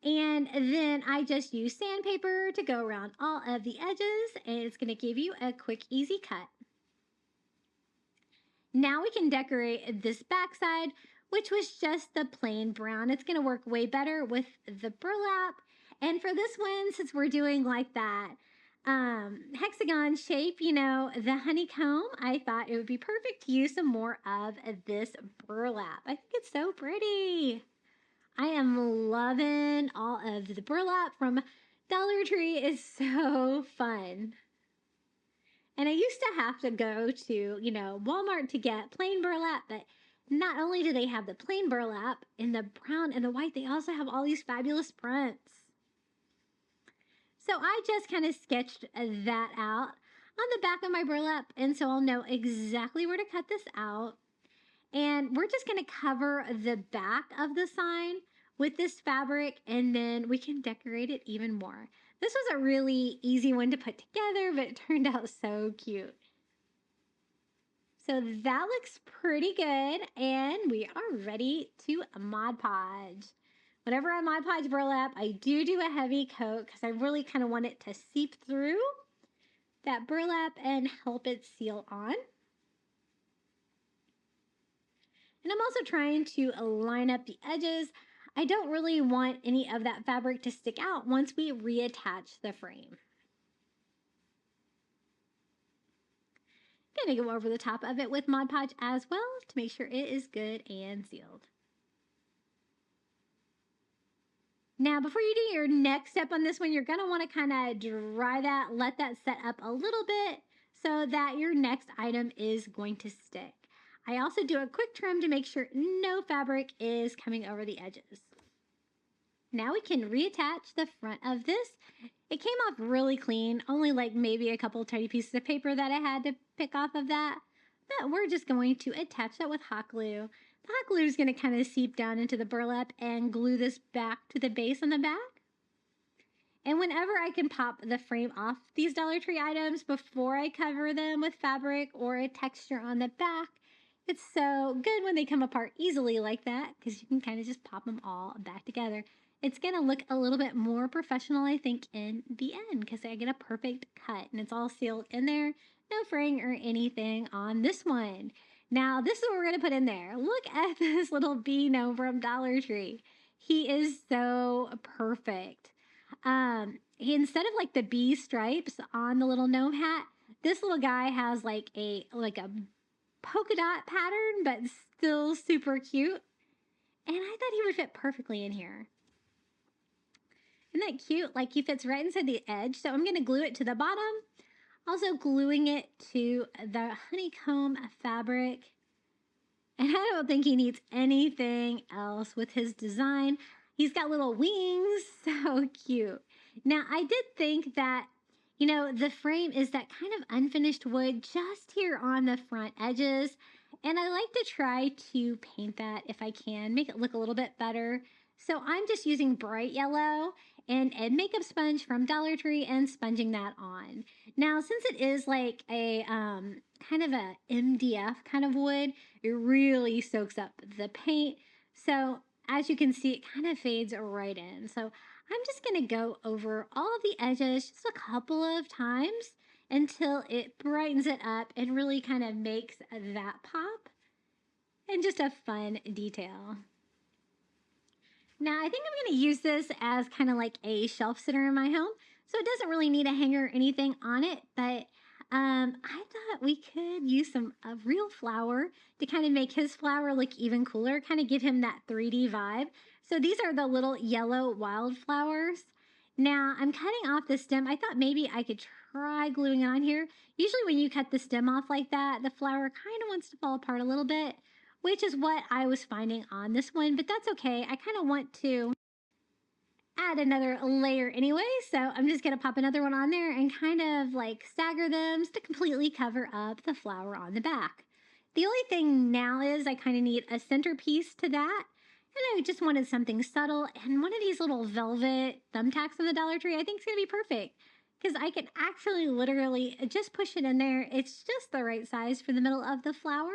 B: And then I just use sandpaper to go around all of the edges, and it's going to give you a quick, easy cut. Now we can decorate this backside, which was just the plain brown. It's going to work way better with the burlap. And for this one, since we're doing like that hexagon shape, you know, the honeycomb, I thought it would be perfect to use some more of this burlap. I think it's so pretty. I am loving all of the burlap from Dollar Tree. It's so fun. And I used to have to go to, you know, Walmart to get plain burlap, but not only do they have the plain burlap in the brown and the white, they also have all these fabulous prints. So I just kind of sketched that out on the back of my burlap, and so I'll know exactly where to cut this out. And we're just going to cover the back of the sign with this fabric, and then we can decorate it even more. This was a really easy one to put together, but it turned out so cute. So that looks pretty good, and we are ready to Mod Podge. Whenever I Mod Podge burlap, I do a heavy coat because I really kind of want it to seep through that burlap and help it seal on. And I'm also trying to line up the edges. I don't really want any of that fabric to stick out once we reattach the frame. I'm going to go over the top of it with Mod Podge as well to make sure it is good and sealed. Now, before you do your next step on this one, you're going to want to kind of dry that, let that set up a little bit so that your next item is going to stick. I also do a quick trim to make sure no fabric is coming over the edges. Now we can reattach the front of this. It came off really clean, only like maybe a couple tiny pieces of paper that I had to pick off of that. But we're just going to attach that with hot glue. The hot glue is going to kind of seep down into the burlap and glue this back to the base on the back. And whenever I can pop the frame off these Dollar Tree items before I cover them with fabric or a texture on the back, it's so good when they come apart easily like that because you can kind of just pop them all back together. It's going to look a little bit more professional, I think, in the end because I get a perfect cut and it's all sealed in there. No fraying or anything on this one. Now, this is what we're going to put in there. Look at this little bee gnome from Dollar Tree. He is so perfect. Instead of like the bee stripes on the little gnome hat, this little guy has like a polka dot pattern, but still super cute. And I thought he would fit perfectly in here. Isn't that cute? Like he fits right inside the edge. So I'm going to glue it to the bottom. Also gluing it to the honeycomb fabric. And I don't think he needs anything else with his design. He's got little wings. So cute. Now, I did think that, you know, the frame is that kind of unfinished wood just here on the front edges. And I like to try to paint that if I can, make it look a little bit better. So I'm just using bright yellow and a makeup sponge from Dollar Tree and sponging that on. Now, since it is like a kind of a MDF kind of wood, it really soaks up the paint. So as you can see, it kind of fades right in. So I'm just going to go over all of the edges just a couple of times until it brightens it up and really kind of makes that pop. And just a fun detail. Now, I think I'm going to use this as kind of like a shelf sitter in my home. So it doesn't really need a hanger or anything on it, but I thought we could use some real flower to kind of make his flower look even cooler, kind of give him that 3D vibe. So these are the little yellow wildflowers. Now, I'm cutting off the stem. I thought maybe I could try gluing it on here. Usually when you cut the stem off like that, the flower kind of wants to fall apart a little bit, which is what I was finding on this one, but that's okay. I kind of want to add another layer anyway, so I'm just going to pop another one on there and kind of like stagger them to completely cover up the flower on the back. The only thing now is I kind of need a centerpiece to that, And I just wanted something subtle, and one of these little velvet thumbtacks from the Dollar Tree I think is going to be perfect because I can actually literally just push it in there. It's just the right size for the middle of the flower.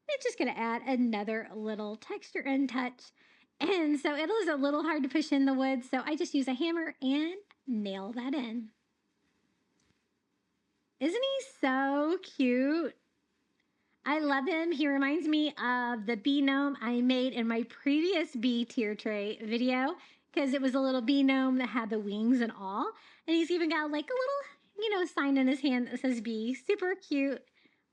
B: It's just going to add another little texture and touch. And so it is a little hard to push in the wood, so I just use a hammer and nail that in. Isn't he so cute? I love him. He reminds me of the bee gnome I made in my previous bee tier tray video because it was a little bee gnome that had the wings and all. And he's even got like a little, sign in his hand that says bee. Super cute.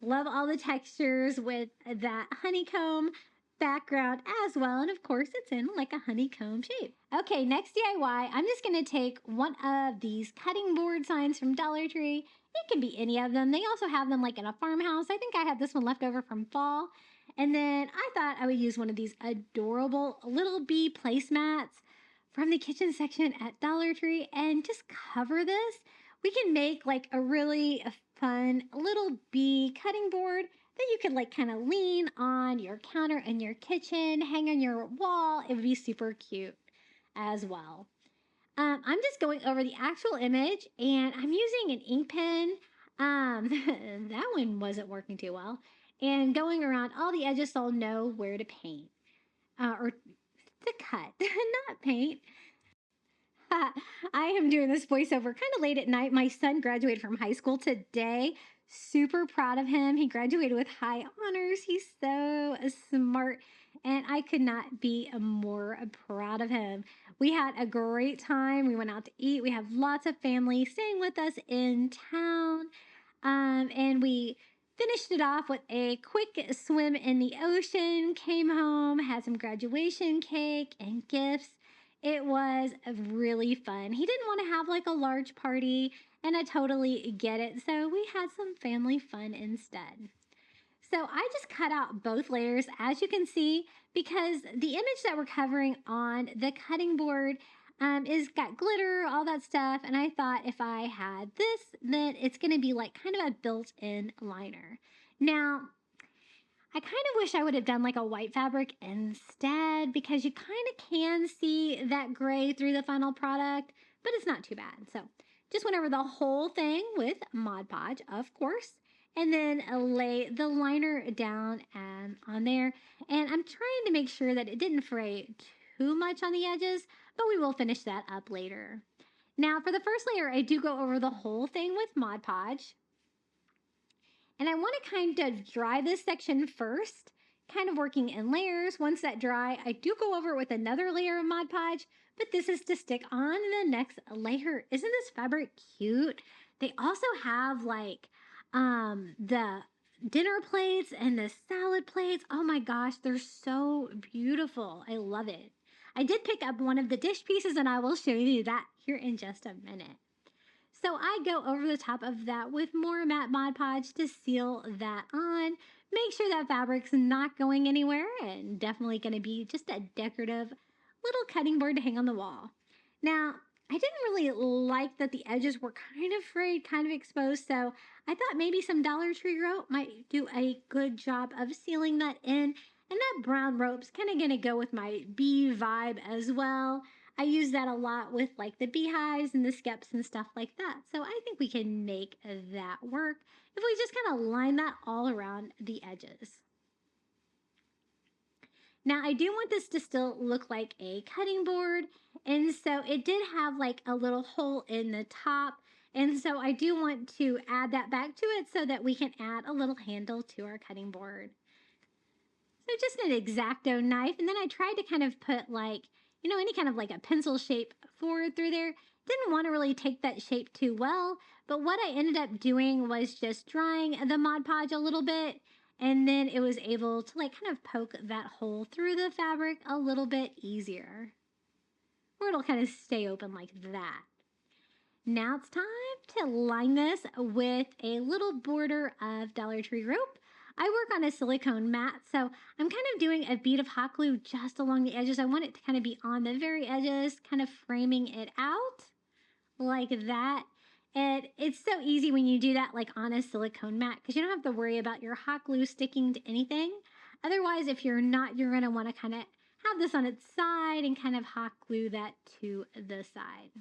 B: Love all the textures with that honeycomb background as well. And of course, it's in like a honeycomb shape. Okay, next DIY, I'm just going to take one of these cutting board signs from Dollar Tree. It can be any of them. They also have them like in a farmhouse. I think I had this one left over from fall. And then I thought I would use one of these adorable little bee placemats from the kitchen section at Dollar Tree and just cover this. We can make like a really fun little bee cutting board that you could like kind of lean on your counter in your kitchen, hang on your wall. It would be super cute as well. I'm just going over the actual image and I'm using an ink pen. That one wasn't working too well. And going around all the edges so I'll know where to paint or to cut, not paint. I am doing this voiceover kind of late at night. My son graduated from high school today. Super proud of him. He graduated with high honors. He's so smart, and I could not be more proud of him. We had a great time. We went out to eat. We have lots of family staying with us in town, and we finished it off with a quick swim in the ocean, came home, had some graduation cake and gifts. It was really fun. He didn't want to have like a large party, and I totally get it. So we had some family fun instead. So I just cut out both layers, as you can see, because the image that we're covering on the cutting board is got glitter, all that stuff. And I thought if I had this, then it's going to be like kind of a built-in liner. Now, I kind of wish I would have done like a white fabric instead because you kind of can see that gray through the final product, but it's not too bad. So just went over the whole thing with Mod Podge, of course, and then lay the liner down and on there. And I'm trying to make sure that it didn't fray too much on the edges, but we will finish that up later. Now for the first layer, I do go over the whole thing with Mod Podge. And I want to kind of dry this section first, kind of working in layers. Once that dry, I do go over it with another layer of Mod Podge, but this is to stick on the next layer. Isn't this fabric cute? They also have like the dinner plates and the salad plates. Oh my gosh, they're so beautiful. I love it. I did pick up one of the dish pieces and I will show you that here in just a minute. So I go over the top of that with more matte Mod Podge to seal that on. Make sure that fabric's not going anywhere and definitely going to be just a decorative little cutting board to hang on the wall. Now, I didn't really like that the edges were kind of frayed, kind of exposed, so I thought maybe some Dollar Tree rope might do a good job of sealing that in. And that brown rope's kind of going to go with my bee vibe as well. I use that a lot with like the beehives and the skeps and stuff like that. So I think we can make that work if we just kind of line that all around the edges. Now I do want this to still look like a cutting board. And so it did have like a little hole in the top. And so I do want to add that back to it so that we can add a little handle to our cutting board. So just an X-Acto knife. And then I tried to kind of put like, any kind of like a pencil shape forward through there. Didn't want to really take that shape too well, but what I ended up doing was just drying the Mod Podge a little bit, and then it was able to like kind of poke that hole through the fabric a little bit easier, or it'll kind of stay open like that. Now it's time to line this with a little border of Dollar Tree rope. I work on a silicone mat, so I'm kind of doing a bead of hot glue just along the edges. I want it to kind of be on the very edges, kind of framing it out like that. And it's so easy when you do that like on a silicone mat because you don't have to worry about your hot glue sticking to anything. Otherwise, if you're not, you're going to want to kind of have this on its side and kind of hot glue that to the side.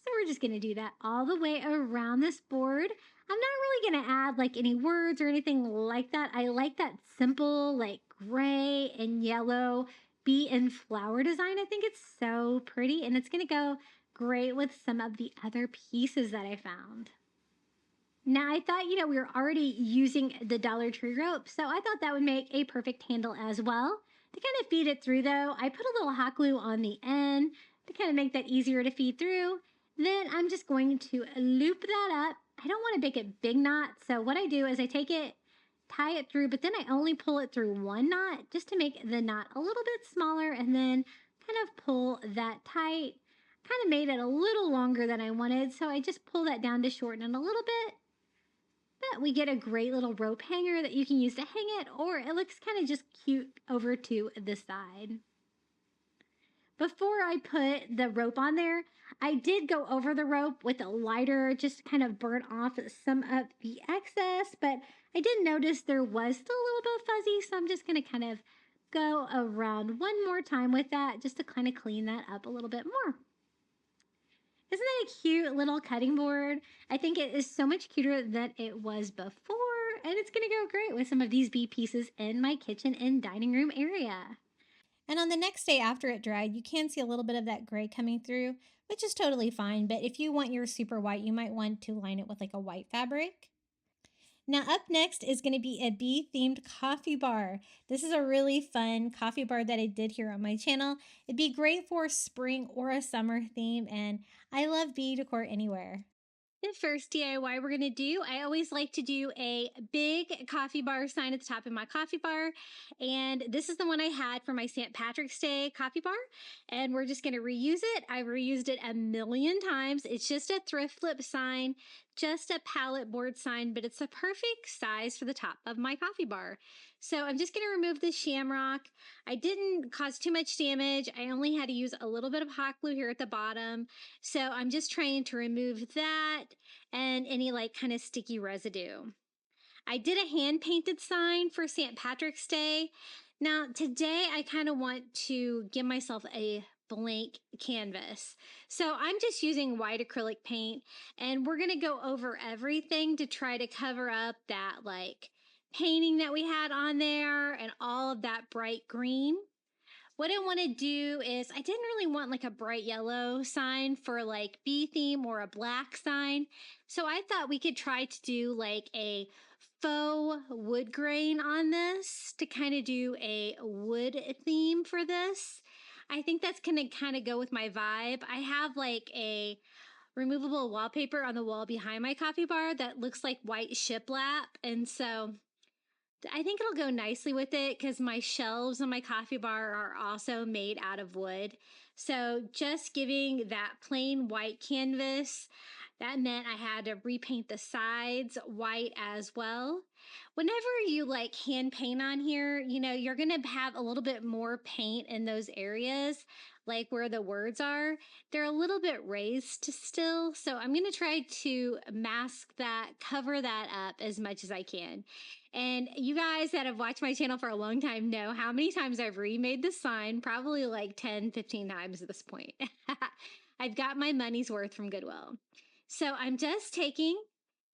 B: So we're just going to do that all the way around this board. I'm not really going to add like any words or anything like that. I like that simple like gray and yellow bee and flower design. I think it's so pretty, and it's going to go great with some of the other pieces that I found. Now I thought, we were already using the Dollar Tree rope, so I thought that would make a perfect handle as well. To kind of feed it through though, I put a little hot glue on the end to kind of make that easier to feed through. Then I'm just going to loop that up. I don't want to make a big knot, so what I do is I take it, tie it through, but then I only pull it through one knot just to make the knot a little bit smaller, and then kind of pull that tight. Kind of made it a little longer than I wanted, so I just pull that down to shorten it a little bit. But we get a great little rope hanger that you can use to hang it, or it looks kind of just cute over to the side. Before I put the rope on there, I did go over the rope with a lighter just to kind of burn off some of the excess, but I did notice there was still a little bit fuzzy, so I'm just going to kind of go around one more time with that just to kind of clean that up a little bit more. Isn't that a cute little cutting board? I think it is so much cuter than it was before, and it's going to go great with some of these bee pieces in my kitchen and dining room area. And on the next day after it dried, you can see a little bit of that gray coming through, which is totally fine. But if you want yours super white, you might want to line it with like a white fabric. Now up next is going to be a bee-themed coffee bar. This is a really fun coffee bar that I did here on my channel. It'd be great for spring or a summer theme, and I love bee decor anywhere. The first DIY we're going to do, I always like to do a big coffee bar sign at the top of my coffee bar. And this is the one I had for my St. Patrick's Day coffee bar. And we're just going to reuse it. I've reused it a million times. It's just a thrift flip sign, just a pallet board sign, but it's the perfect size for the top of my coffee bar. So I'm just going to remove the shamrock. I didn't cause too much damage. I only had to use a little bit of hot glue here at the bottom. So I'm just trying to remove that and any like kind of sticky residue. I did a hand painted sign for St. Patrick's Day. Now today I kind of want to give myself a blank canvas. So I'm just using white acrylic paint, and we're going to go over everything to try to cover up that like painting that we had on there and all of that bright green. What I want to do is, I didn't really want like a bright yellow sign for like bee theme or a black sign. So I thought we could try to do like a faux wood grain on this to kind of do a wood theme for this. I think that's going to kind of go with my vibe. I have like a removable wallpaper on the wall behind my coffee bar that looks like white shiplap, and so I think it'll go nicely with it because my shelves on my coffee bar are also made out of wood. So just giving that plain white canvas, that meant I had to repaint the sides white as well. Whenever you like hand paint on here, you're going to have a little bit more paint in those areas, like where the words are. They're a little bit raised still. So I'm going to try to mask that, cover that up as much as I can. And you guys that have watched my channel for a long time know how many times I've remade the sign, probably like 10, 15 times at this point. I've got my money's worth from Goodwill. So I'm just taking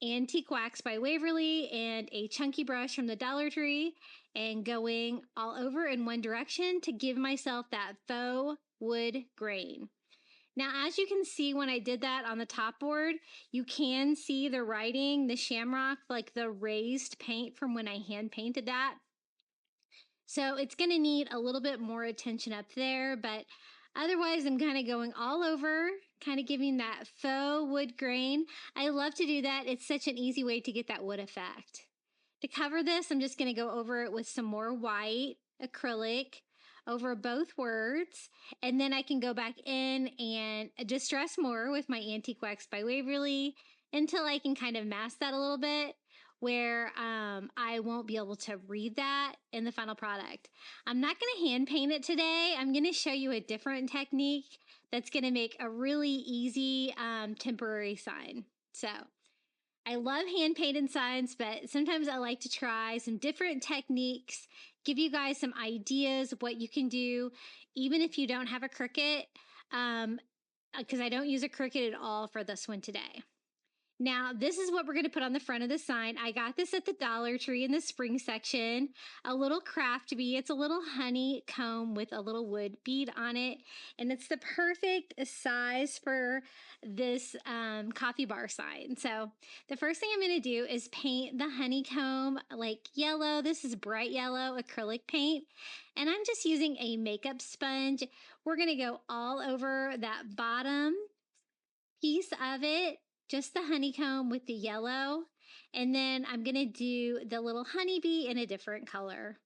B: Antique Wax by Waverly and a chunky brush from the Dollar Tree and going all over in one direction to give myself that faux wood grain. Now, as you can see when I did that on the top board, you can see the writing, the shamrock, like the raised paint from when I hand painted that. So it's going to need a little bit more attention up there, but otherwise I'm kind of going all over, kind of giving that faux wood grain. I love to do that. It's such an easy way to get that wood effect. To cover this, I'm just going to go over it with some more white acrylic over both words, and then I can go back in and distress more with my Antique Wax by Waverly until I can kind of mask that a little bit where I won't be able to read that in the final product. I'm not going to hand paint it today. I'm going to show you a different technique that's going to make a really easy temporary sign. So I love hand painted signs, but sometimes I like to try some different techniques, give you guys some ideas of what you can do, even if you don't have a Cricut, because I don't use a Cricut at all for this one today. Now, this is what we're going to put on the front of the sign. I got this at the Dollar Tree in the spring section, a little Crafty. It's a little honeycomb with a little wood bead on it, and it's the perfect size for this coffee bar sign. So the first thing I'm going to do is paint the honeycomb like yellow. This is bright yellow acrylic paint, and I'm just using a makeup sponge. We're going to go all over that bottom piece of it, just the honeycomb with the yellow, and then I'm going to do the little honeybee in a different color.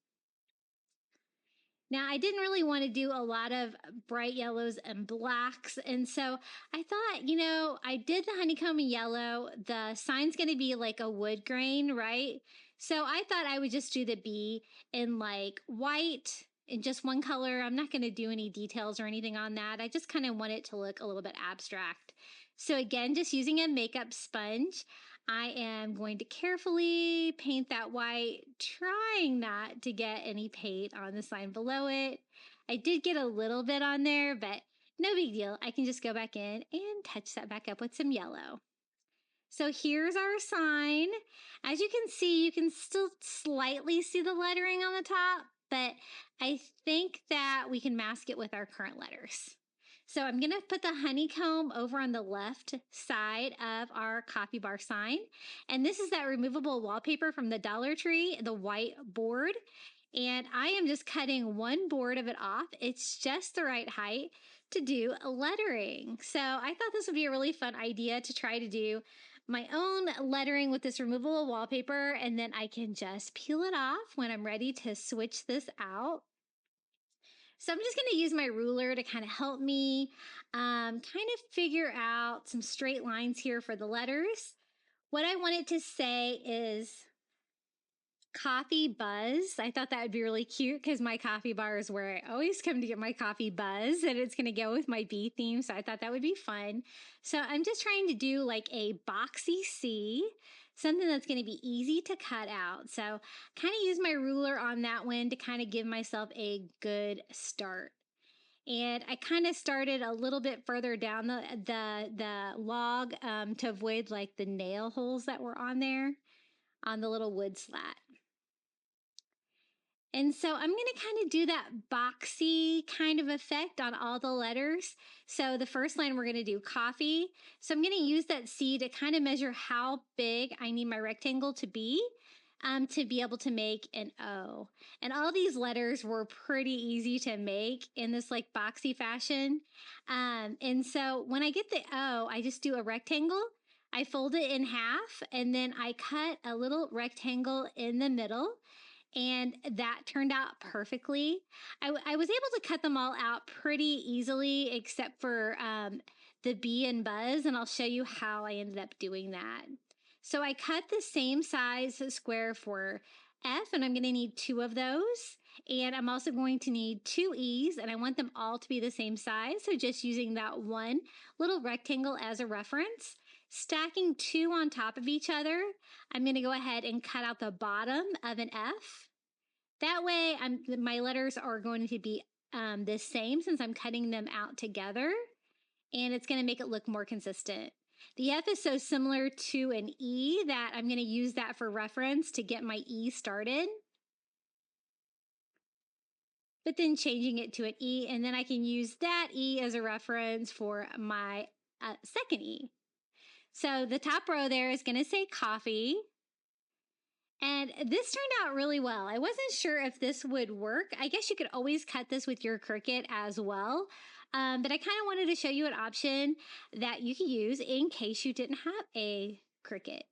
B: Now, I didn't really want to do a lot of bright yellows and blacks, and so I thought, you know, I did the honeycomb in yellow. The sign's going to be like a wood grain, right? So I thought I would just do the bee in like white in just one color. I'm not going to do any details or anything on that. I just kind of want it to look a little bit abstract. So again, just using a makeup sponge, I am going to carefully paint that white, trying not to get any paint on the sign below it. I did get a little bit on there, but no big deal. I can just go back in and touch that back up with some yellow. So here's our sign. As you can still slightly see the lettering on the top, but I think that we can mask it with our current letters. So I'm going to put the honeycomb over on the left side of our coffee bar sign. And this is that removable wallpaper from the Dollar Tree, the white board. And I am just cutting one board of it off. It's just the right height to do lettering. So I thought this would be a really fun idea to try to do my own lettering with this removable wallpaper. And then I can just peel it off when I'm ready to switch this out. So I'm just going to use my ruler to kind of help me kind of figure out some straight lines here for the letters. What I wanted to say is coffee buzz. I thought that would be really cute because my coffee bar is where I always come to get my coffee buzz, and it's going to go with my bee theme. So I thought that would be fun. So I'm just trying to do like a boxy C, something that's going to be easy to cut out. So kind of use my ruler on that one to kind of give myself a good start. And I kind of started a little bit further down the log to avoid like the nail holes that were on there on the little wood slat. And so I'm going to kind of do that boxy kind of effect on all the letters. So the first line we're going to do coffee. So I'm going to use that C to kind of measure how big I need my rectangle to be able to make an O. And all these letters were pretty easy to make in this like boxy fashion. And so when I get the O, I just do a rectangle. I fold it in half, and then I cut a little rectangle in the middle. And that turned out perfectly. I was able to cut them all out pretty easily, except for the bee and buzz, and I'll show you how I ended up doing that. So I cut the same size square for F, and I'm going to need 2 of those. And I'm also going to need 2 E's, and I want them all to be the same size. So just using that one little rectangle as a reference. Stacking 2 on top of each other, I'm going to go ahead and cut out the bottom of an F. That way, my letters are going to be the same since I'm cutting them out together, and it's going to make it look more consistent. The F is so similar to an E that I'm going to use that for reference to get my E started. But then changing it to an E, and then I can use that E as a reference for my second E. So the top row there is going to say coffee. And this turned out really well. I wasn't sure if this would work. I guess you could always cut this with your Cricut as well. But I kind of wanted to show you an option that you could use in case you didn't have a Cricut.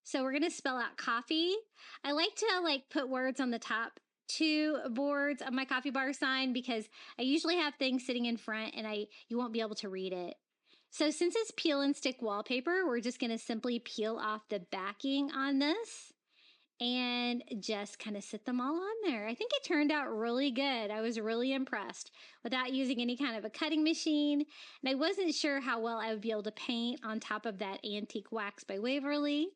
B: So we're going to spell out coffee. I like to put words on the top 2 boards of my coffee bar sign because I usually have things sitting in front and you won't be able to read it. So since it's peel and stick wallpaper, we're just going to simply peel off the backing on this and just kind of sit them all on there. I think it turned out really good. I was really impressed without using any kind of a cutting machine. And I wasn't sure how well I would be able to paint on top of that antique wax by Waverly.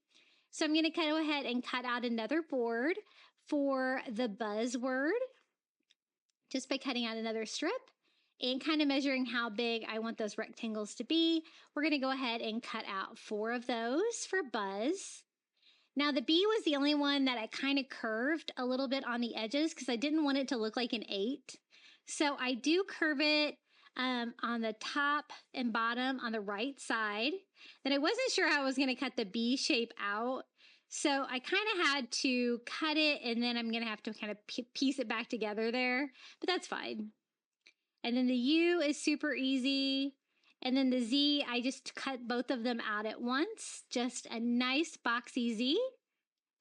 B: So I'm going to go ahead and cut out another board for the buzzword just by cutting out another strip and kind of measuring how big I want those rectangles to be. We're going to go ahead and cut out 4 of those for buzz. Now the bee was the only one that I kind of curved a little bit on the edges because I didn't want it to look like an 8. So I do curve it on the top and bottom on the right side. Then I wasn't sure how I was going to cut the bee shape out. So I kind of had to cut it, and then I'm going to have to kind of piece it back together there, but that's fine. And then the U is super easy. And then the Z, I just cut both of them out at once. Just a nice boxy Z.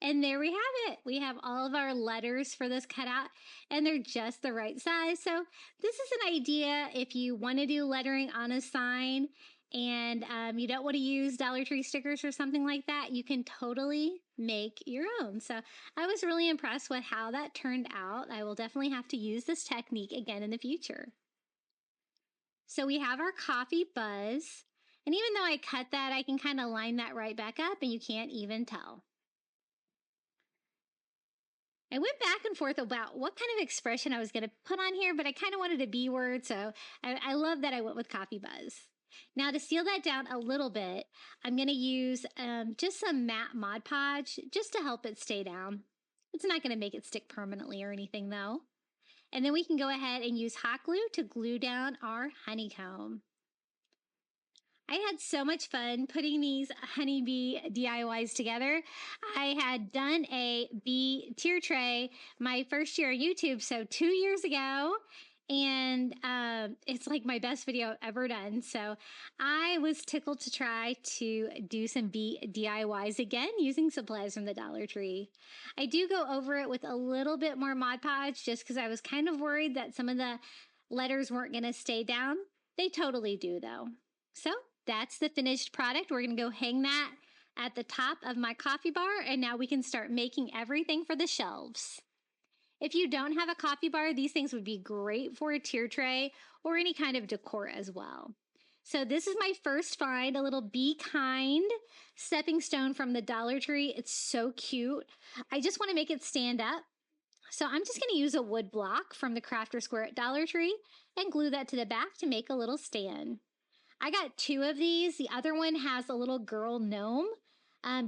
B: And there we have it. We have all of our letters for this cut out, and they're just the right size. So this is an idea if you want to do lettering on a sign and you don't want to use Dollar Tree stickers or something like that, you can totally make your own. So I was really impressed with how that turned out. I will definitely have to use this technique again in the future. So we have our coffee buzz, and even though I cut that, I can kind of line that right back up and you can't even tell. I went back and forth about what kind of expression I was going to put on here, but I kind of wanted a B word, so I love that I went with coffee buzz. Now to seal that down a little bit, I'm going to use just some matte Mod Podge just to help it stay down. It's not going to make it stick permanently or anything though. And then we can go ahead and use hot glue to glue down our honeycomb. I had so much fun putting these honeybee DIYs together. I had done a bee tier tray my first year on YouTube, so 2 years ago, and it's like my best video I've ever done. So I was tickled to try to do some bee DIYs again using supplies from the Dollar Tree. I do go over it with a little bit more Mod Podge just because I was kind of worried that some of the letters weren't going to stay down. They totally do though. So that's the finished product. We're going to go hang that at the top of my coffee bar, and now we can start making everything for the shelves. If you don't have a coffee bar, these things would be great for a tier tray or any kind of decor as well. So this is my first find, a little Be Kind stepping stone from the Dollar Tree. It's so cute. I just want to make it stand up. So I'm just going to use a wood block from the Crafter Square at Dollar Tree and glue that to the back to make a little stand. I got 2 of these. The other one has a little girl gnome,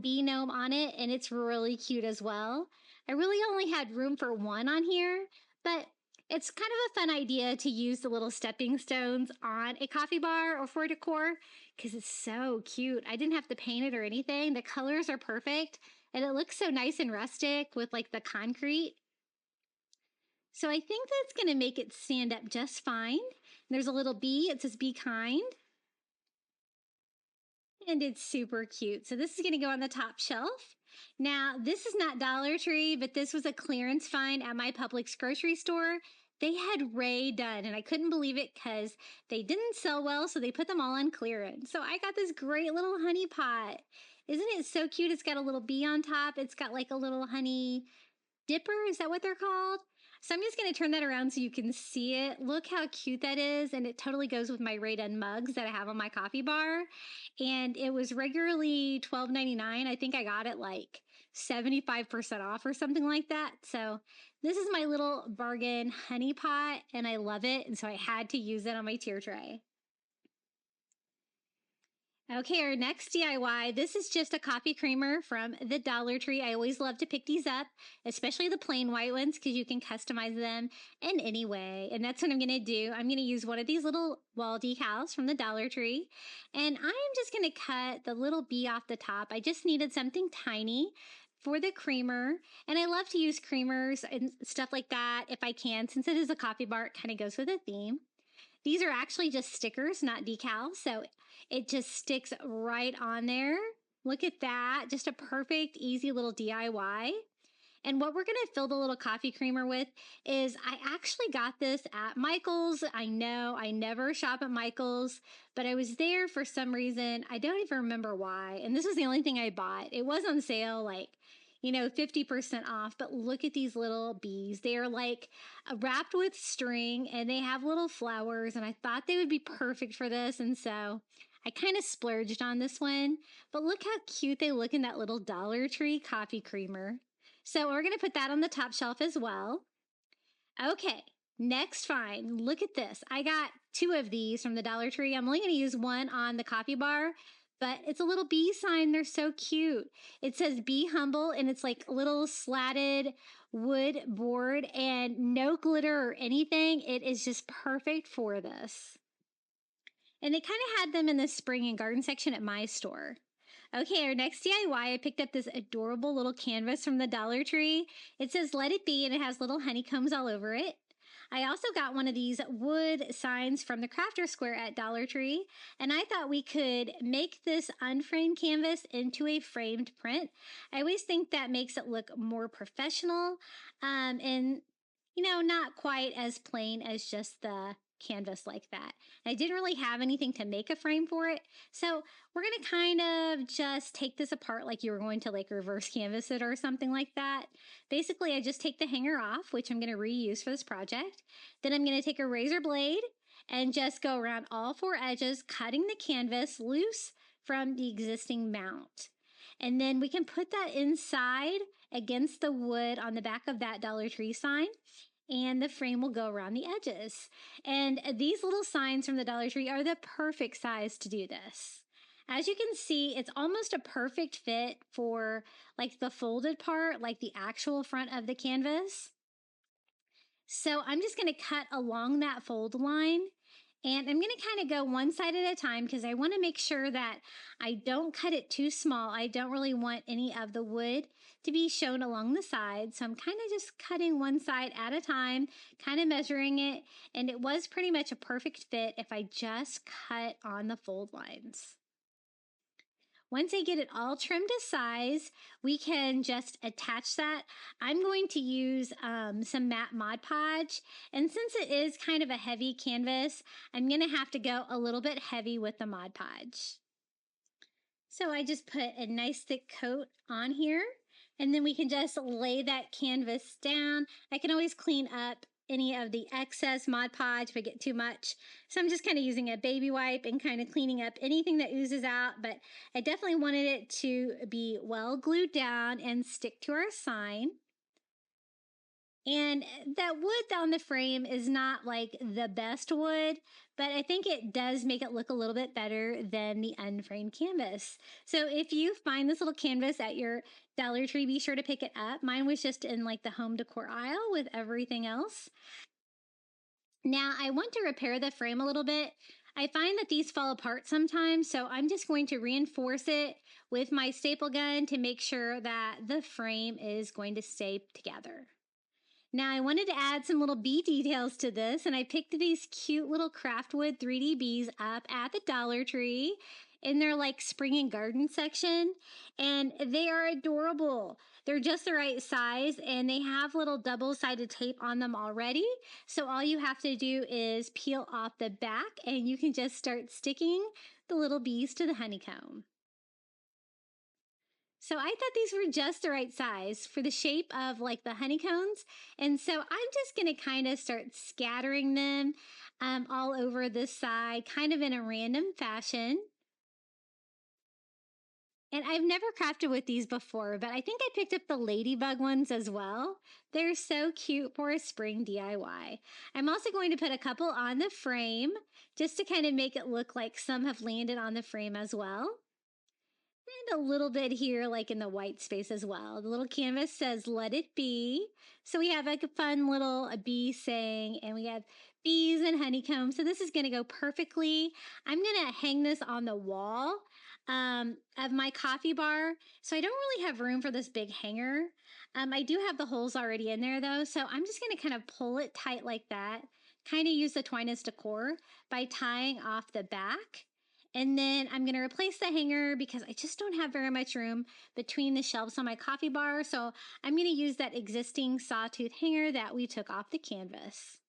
B: bee gnome on it, and it's really cute as well. I really only had room for 1 on here, but it's kind of a fun idea to use the little stepping stones on a coffee bar or for decor because it's so cute. I didn't have to paint it or anything. The colors are perfect, and it looks so nice and rustic with like the concrete. So I think that's going to make it stand up just fine. There's a little bee. It says Be Kind. And it's super cute. So this is going to go on the top shelf. Now, this is not Dollar Tree, but this was a clearance find at my Publix grocery store. They had Ray done, and I couldn't believe it because they didn't sell well, so they put them all on clearance. So I got this great little honey pot. Isn't it so cute? It's got a little bee on top. It's got like a little honey dipper. Is that what they're called? So I'm just going to turn that around so you can see it. Look how cute that is. And it totally goes with my Ray Done mugs that I have on my coffee bar. And it was regularly $12.99. I think I got it like 75% off or something like that. So this is my little bargain honey pot and I love it. And so I had to use it on my tier tray. Okay, our next DIY, this is just a coffee creamer from the Dollar Tree. I always love to pick these up, especially the plain white ones, because you can customize them in any way. And that's what I'm going to do. I'm going to use one of these little wall decals from the Dollar Tree. And I'm just going to cut the little bee off the top. I just needed something tiny for the creamer. And I love to use creamers and stuff like that if I can. Since it is a coffee bar, it kind of goes with the theme. These are actually just stickers, not decals, so it just sticks right on there. Look at that, just a perfect, easy little DIY. And what we're going to fill the little coffee creamer with is I actually got this at Michael's. I know I never shop at Michael's, but I was there for some reason. I don't even remember why. And this was the only thing I bought. It was on sale, like, 50% off, but look at these little bees. They are like wrapped with string and they have little flowers, and I thought they would be perfect for this. And so I kind of splurged on this one, but look how cute they look in that little Dollar Tree coffee creamer. So we're going to put that on the top shelf as well. Okay, next find. Look at this. I got 2 of these from the Dollar Tree. I'm only going to use one on the coffee bar, but it's a little bee sign. They're so cute. It says be humble, and it's like a little slatted wood board and no glitter or anything. It is just perfect for this. And they kind of had them in the spring and garden section at my store. Okay, our next DIY, I picked up this adorable little canvas from the Dollar Tree. It says let it be, and it has little honeycombs all over it. I also got one of these wood signs from the Crafter Square at Dollar Tree, and I thought we could make this unframed canvas into a framed print. I always think that makes it look more professional, and not quite as plain as just the canvas like that. I didn't really have anything to make a frame for it, so we're going to kind of just take this apart like you were going to like reverse canvas it or something like that. Basically, I just take the hanger off, which I'm going to reuse for this project. Then I'm going to take a razor blade and just go around all 4 edges, cutting the canvas loose from the existing mount. And then we can put that inside against the wood on the back of that Dollar Tree sign, and the frame will go around the edges. And these little signs from the Dollar Tree are the perfect size to do this. As you can see, it's almost a perfect fit for like the folded part, like the actual front of the canvas. So I'm just going to cut along that fold line, and I'm going to kind of go one side at a time because I want to make sure that I don't cut it too small. I don't really want any of the wood to be shown along the side. So I'm kind of just cutting one side at a time, kind of measuring it. And it was pretty much a perfect fit if I just cut on the fold lines. Once I get it all trimmed to size, we can just attach that. I'm going to use some matte Mod Podge, and since it is kind of a heavy canvas, I'm going to have to go a little bit heavy with the Mod Podge. So I just put a nice thick coat on here, and then we can just lay that canvas down. I can always clean up any of the excess Mod Podge if I get too much. So I'm just kind of using a baby wipe and kind of cleaning up anything that oozes out, but I definitely wanted it to be well glued down and stick to our sign. And that wood on the frame is not like the best wood, but I think it does make it look a little bit better than the unframed canvas. So if you find this little canvas at your Dollar Tree, be sure to pick it up. Mine was just in like the home decor aisle with everything else. Now I want to repair the frame a little bit. I find that these fall apart sometimes, so I'm just going to reinforce it with my staple gun to make sure that the frame is going to stay together. Now I wanted to add some little bee details to this, and I picked these cute little craftwood 3D bees up at the Dollar Tree in their like spring and garden section, and they are adorable. They're just the right size, and they have little double-sided tape on them already. So all you have to do is peel off the back, and you can just start sticking the little bees to the honeycomb. So I thought these were just the right size for the shape of like the honeycombs. And so I'm just going to kind of start scattering them all over this side, kind of in a random fashion. And I've never crafted with these before, but I think I picked up the ladybug ones as well. They're so cute for a spring DIY. I'm also going to put a couple on the frame just to kind of make it look like some have landed on the frame as well. And a little bit here, like in the white space as well. The little canvas says, let it be. So we have like a fun little bee saying, and we have bees and honeycomb. So this is going to go perfectly. I'm going to hang this on the wall of my coffee bar. So I don't really have room for this big hanger. I do have the holes already in there though. So I'm just going to kind of pull it tight like that. Kind of use the twine as decor by tying off the back. And then I'm going to replace the hanger because I just don't have very much room between the shelves on my coffee bar. So I'm going to use that existing sawtooth hanger that we took off the canvas.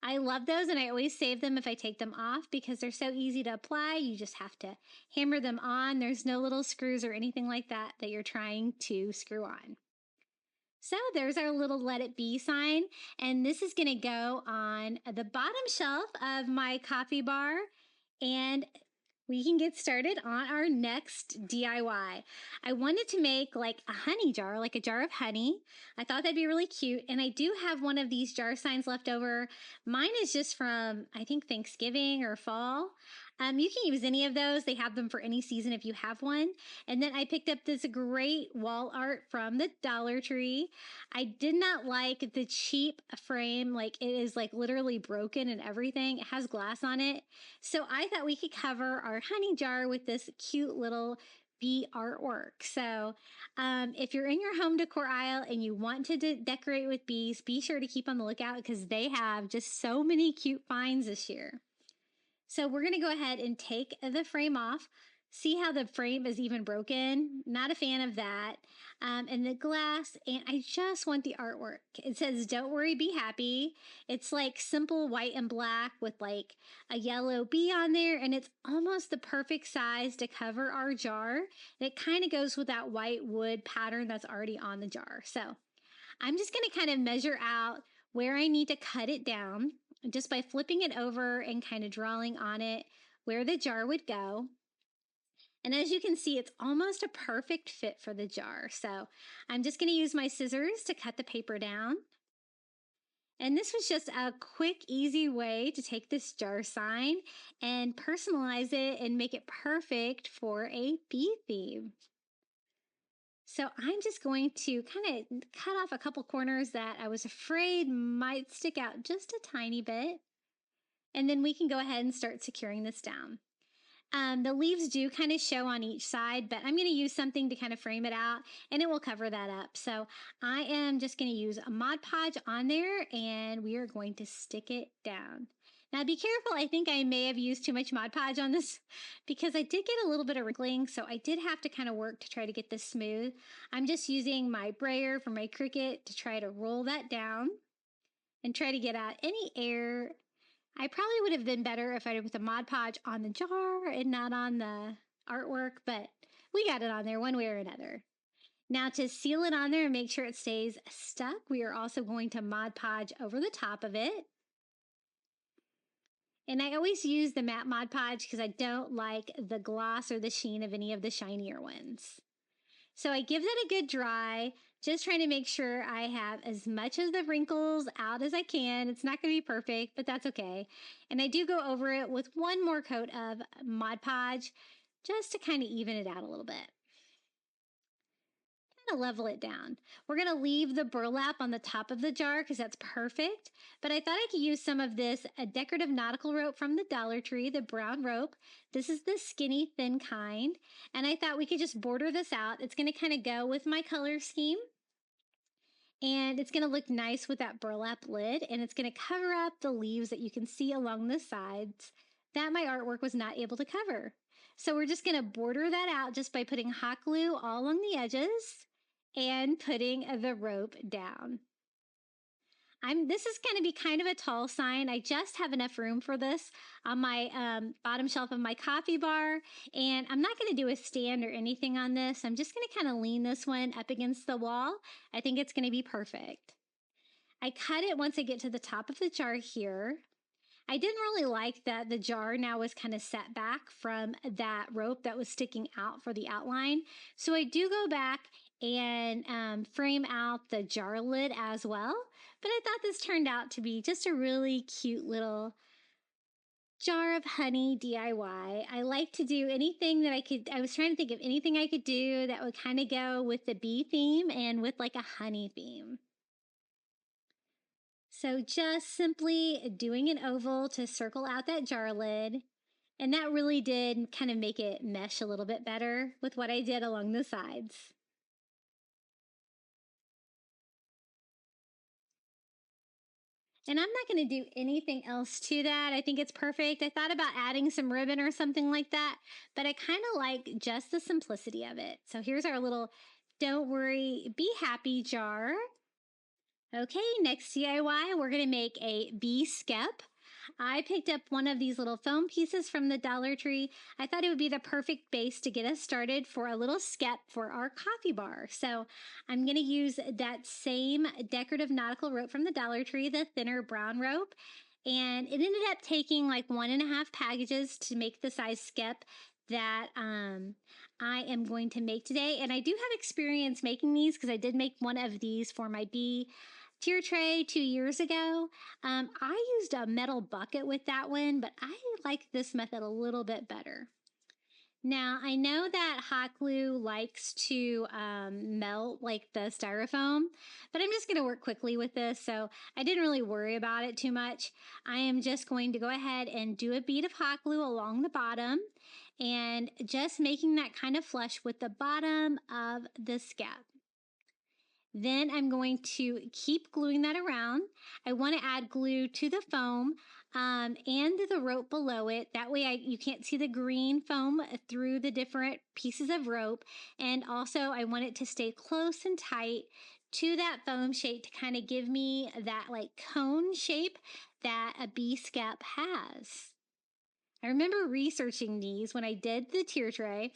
B: I love those, and I always save them if I take them off because they're so easy to apply. You just have to hammer them on. There's no little screws or anything like that that you're trying to screw on. So there's our little Let It Be sign, and this is going to go on the bottom shelf of my coffee bar. And we can get started on our next DIY. I wanted to make like a honey jar, like a jar of honey. I thought that'd be really cute. And I do have one of these jar signs left over. Mine is just from, I think, Thanksgiving or fall. You can use any of those. They have them for any season if you have one. And then I picked up this great wall art from the Dollar Tree. I did not like the cheap frame. Like, it is like literally broken and everything. It has glass on it. So I thought we could cover our honey jar with this cute little bee artwork. So if you're in your home decor aisle and you want to decorate with bees, be sure to keep on the lookout because they have just so many cute finds this year. So we're going to go ahead and take the frame off. See how the frame is even broken? Not a fan of that. And the glass, and I just want the artwork. It says, "Don't worry, be happy." It's like simple white and black with like a yellow bee on there, and it's almost the perfect size to cover our jar. And it kind of goes with that white wood pattern that's already on the jar. So I'm just going to kind of measure out where I need to cut it down just by flipping it over and kind of drawing on it where the jar would go. And as you can see, it's almost a perfect fit for the jar. So I'm just going to use my scissors to cut the paper down. And this was just a quick, easy way to take this jar sign and personalize it and make it perfect for a bee theme. So I'm just going to kind of cut off a couple corners that I was afraid might stick out just a tiny bit. And then we can go ahead and start securing this down. The leaves do kind of show on each side, but I'm going to use something to kind of frame it out and it will cover that up. So I am just going to use a Mod Podge on there and we are going to stick it down. Now be careful, I think I may have used too much Mod Podge on this because I did get a little bit of wrinkling, so I did have to kind of work to try to get this smooth. I'm just using my brayer from my Cricut to try to roll that down and try to get out any air. I probably would have been better if I did with the Mod Podge on the jar and not on the artwork, but we got it on there one way or another. Now to seal it on there and make sure it stays stuck, we are also going to Mod Podge over the top of it. And I always use the matte Mod Podge because I don't like the gloss or the sheen of any of the shinier ones. So I give that a good dry, just trying to make sure I have as much of the wrinkles out as I can. It's not going to be perfect, but that's okay. And I do go over it with one more coat of Mod Podge just to kind of even it out a little bit. Kind of level it down. We're going to leave the burlap on the top of the jar because that's perfect. But I thought I could use some of this decorative nautical rope from the Dollar Tree, the brown rope. This is the skinny, thin kind. And I thought we could just border this out. It's going to kind of go with my color scheme. And it's going to look nice with that burlap lid. And it's going to cover up the leaves that you can see along the sides that my artwork was not able to cover. So we're just going to border that out just by putting hot glue all along the edges and putting the rope down. This is going to be kind of a tall sign. I just have enough room for this on my bottom shelf of my coffee bar. And I'm not going to do a stand or anything on this. I'm just going to kind of lean this one up against the wall. I think it's going to be perfect. I cut it once I get to the top of the jar here. I didn't really like that the jar now was kind of set back from that rope that was sticking out for the outline. So I do go back and frame out the jar lid as well. But I thought this turned out to be just a really cute little jar of honey DIY. I like to do anything that I was trying to think of anything I could do that would kind of go with the bee theme and with like a honey theme. So just simply doing an oval to circle out that jar lid. And that really did kind of make it mesh a little bit better with what I did along the sides. And I'm not going to do anything else to that. I think it's perfect. I thought about adding some ribbon or something like that, but I kind of like just the simplicity of it. So here's our little "Don't worry, be happy" jar. Okay, next DIY, we're going to make a bee skep. I picked up one of these little foam pieces from the Dollar Tree. I thought it would be the perfect base to get us started for a little skep for our coffee bar. So I'm going to use that same decorative nautical rope from the Dollar Tree, the thinner brown rope. And it ended up taking like 1.5 packages to make the size skip that I am going to make today. And I do have experience making these because I did make one of these for my bee tier tray 2 years ago. I used a metal bucket with that one, but I like this method a little bit better. Now, I know that hot glue likes to melt like the styrofoam, but I'm just going to work quickly with this, so I didn't really worry about it too much. I am just going to go ahead and do a bead of hot glue along the bottom and just making that kind of flush with the bottom of the skep. Then I'm going to keep gluing that around. I want to add glue to the foam and the rope below it. That way you can't see the green foam through the different pieces of rope. And also I want it to stay close and tight to that foam shape to kind of give me that like cone shape that a bee skep has. I remember researching these when I did the tier tray,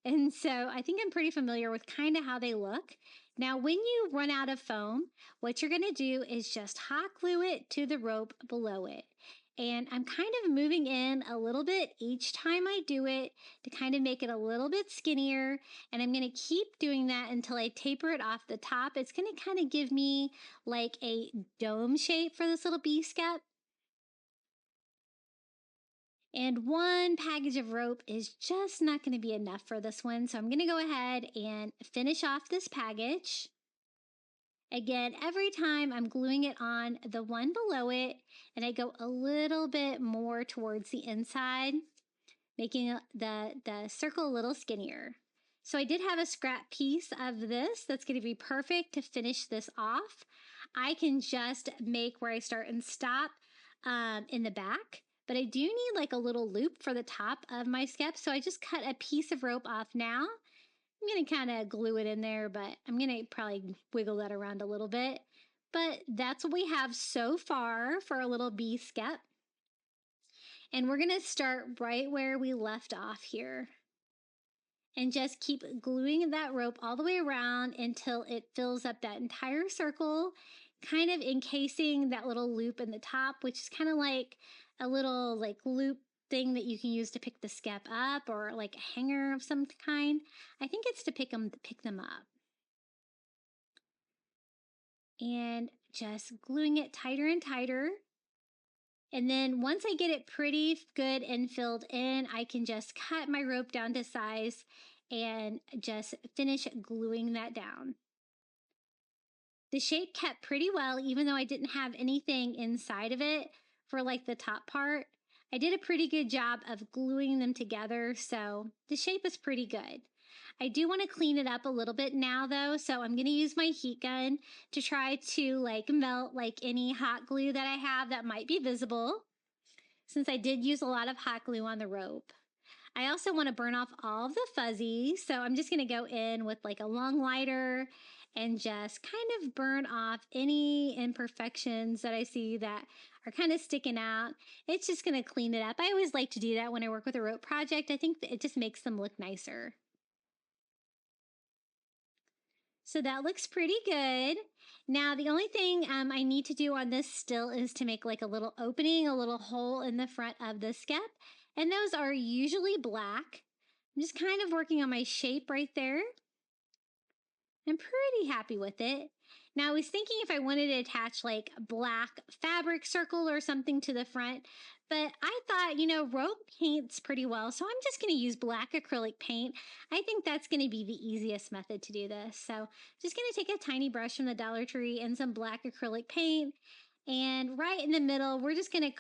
B: and so I think I'm pretty familiar with kind of how they look. Now, when you run out of foam, what you're going to do is just hot glue it to the rope below it. And I'm kind of moving in a little bit each time I do it to kind of make it a little bit skinnier. And I'm going to keep doing that until I taper it off the top. It's going to kind of give me like a dome shape for this little bee skep. And 1 package of rope is just not going to be enough for this one. So I'm going to go ahead and finish off this package. Again, every time I'm gluing it on the one below it, and I go a little bit more towards the inside, making the circle a little skinnier. So I did have a scrap piece of this that's going to be perfect to finish this off. I can just make where I start and stop in the back. But I do need like a little loop for the top of my skep. So I just cut a piece of rope off now. I'm going to kind of glue it in there, but I'm going to probably wiggle that around a little bit. But that's what we have so far for our little bee skep. And we're going to start right where we left off here. And just keep gluing that rope all the way around until it fills up that entire circle, kind of encasing that little loop in the top, which is kind of like a little like loop thing that you can use to pick the skep up, or like a hanger of some kind. I think it's to pick them up. And just gluing it tighter and tighter. And then once I get it pretty good and filled in, I can just cut my rope down to size and just finish gluing that down. The shape kept pretty well, even though I didn't have anything inside of it for like the top part. I did a pretty good job of gluing them together, so the shape is pretty good. I do want to clean it up a little bit now though, so I'm going to use my heat gun to try to like melt like any hot glue that I have that might be visible, since I did use a lot of hot glue on the rope. I also want to burn off all of the fuzzies, so I'm just going to go in with like a long lighter and just kind of burn off any imperfections that I see that are kind of sticking out. It's just going to clean it up. I always like to do that when I work with a rope project. I think that it just makes them look nicer. So that looks pretty good. Now, the only thing I need to do on this still is to make like a little opening, a little hole in the front of the skep. And those are usually black. I'm just kind of working on my shape right there. I'm pretty happy with it. Now, I was thinking if I wanted to attach like black fabric circle or something to the front, but I thought, you know, rope paints pretty well, so I'm just going to use black acrylic paint. I think that's going to be the easiest method to do this. So just going to take a tiny brush from the Dollar Tree and some black acrylic paint. And right in the middle, we're just going to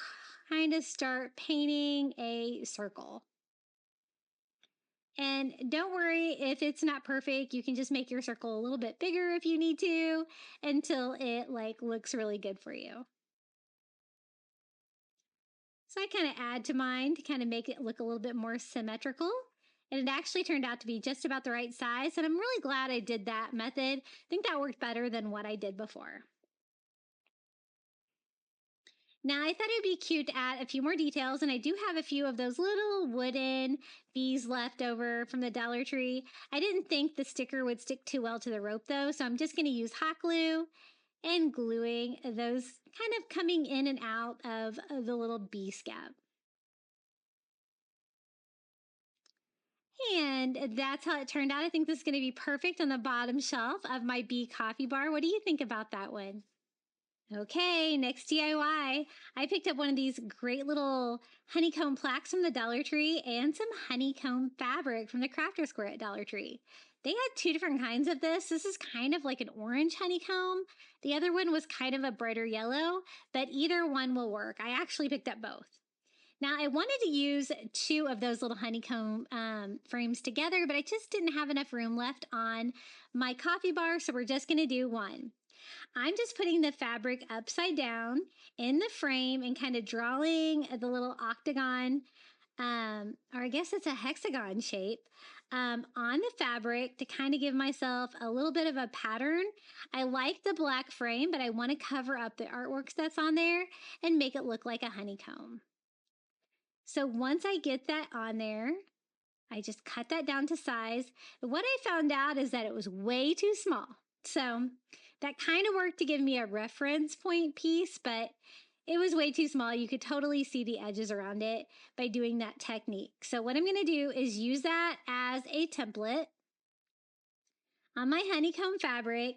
B: kind of start painting a circle. And don't worry if it's not perfect. You can just make your circle a little bit bigger if you need to until it like looks really good for you. So I kind of add to mine to kind of make it look a little bit more symmetrical. And it actually turned out to be just about the right size. And I'm really glad I did that method. I think that worked better than what I did before. Now, I thought it would be cute to add a few more details, and I do have a few of those little wooden bees left over from the Dollar Tree. I didn't think the sticker would stick too well to the rope, though, so I'm just going to use hot glue and gluing those kind of coming in and out of the little bee scab. And that's how it turned out. I think this is going to be perfect on the bottom shelf of my bee coffee bar. What do you think about that one? Okay, next DIY. I picked up one of these great little honeycomb plaques from the Dollar Tree and some honeycomb fabric from the Crafter Square at Dollar Tree. They had two different kinds of this. This is kind of like an orange honeycomb. The other one was kind of a brighter yellow, but either one will work. I actually picked up both. Now, I wanted to use two of those little honeycomb frames together, but I just didn't have enough room left on my coffee bar, so we're just going to do one. I'm just putting the fabric upside down in the frame and kind of drawing the little octagon, or I guess it's a hexagon shape, on the fabric to kind of give myself a little bit of a pattern. I like the black frame, but I want to cover up the artworks that's on there and make it look like a honeycomb. So once I get that on there, I just cut that down to size. What I found out is that it was way too small. So that kind of worked to give me a reference point piece, but it was way too small. You could totally see the edges around it by doing that technique. So what I'm going to do is use that as a template on my honeycomb fabric.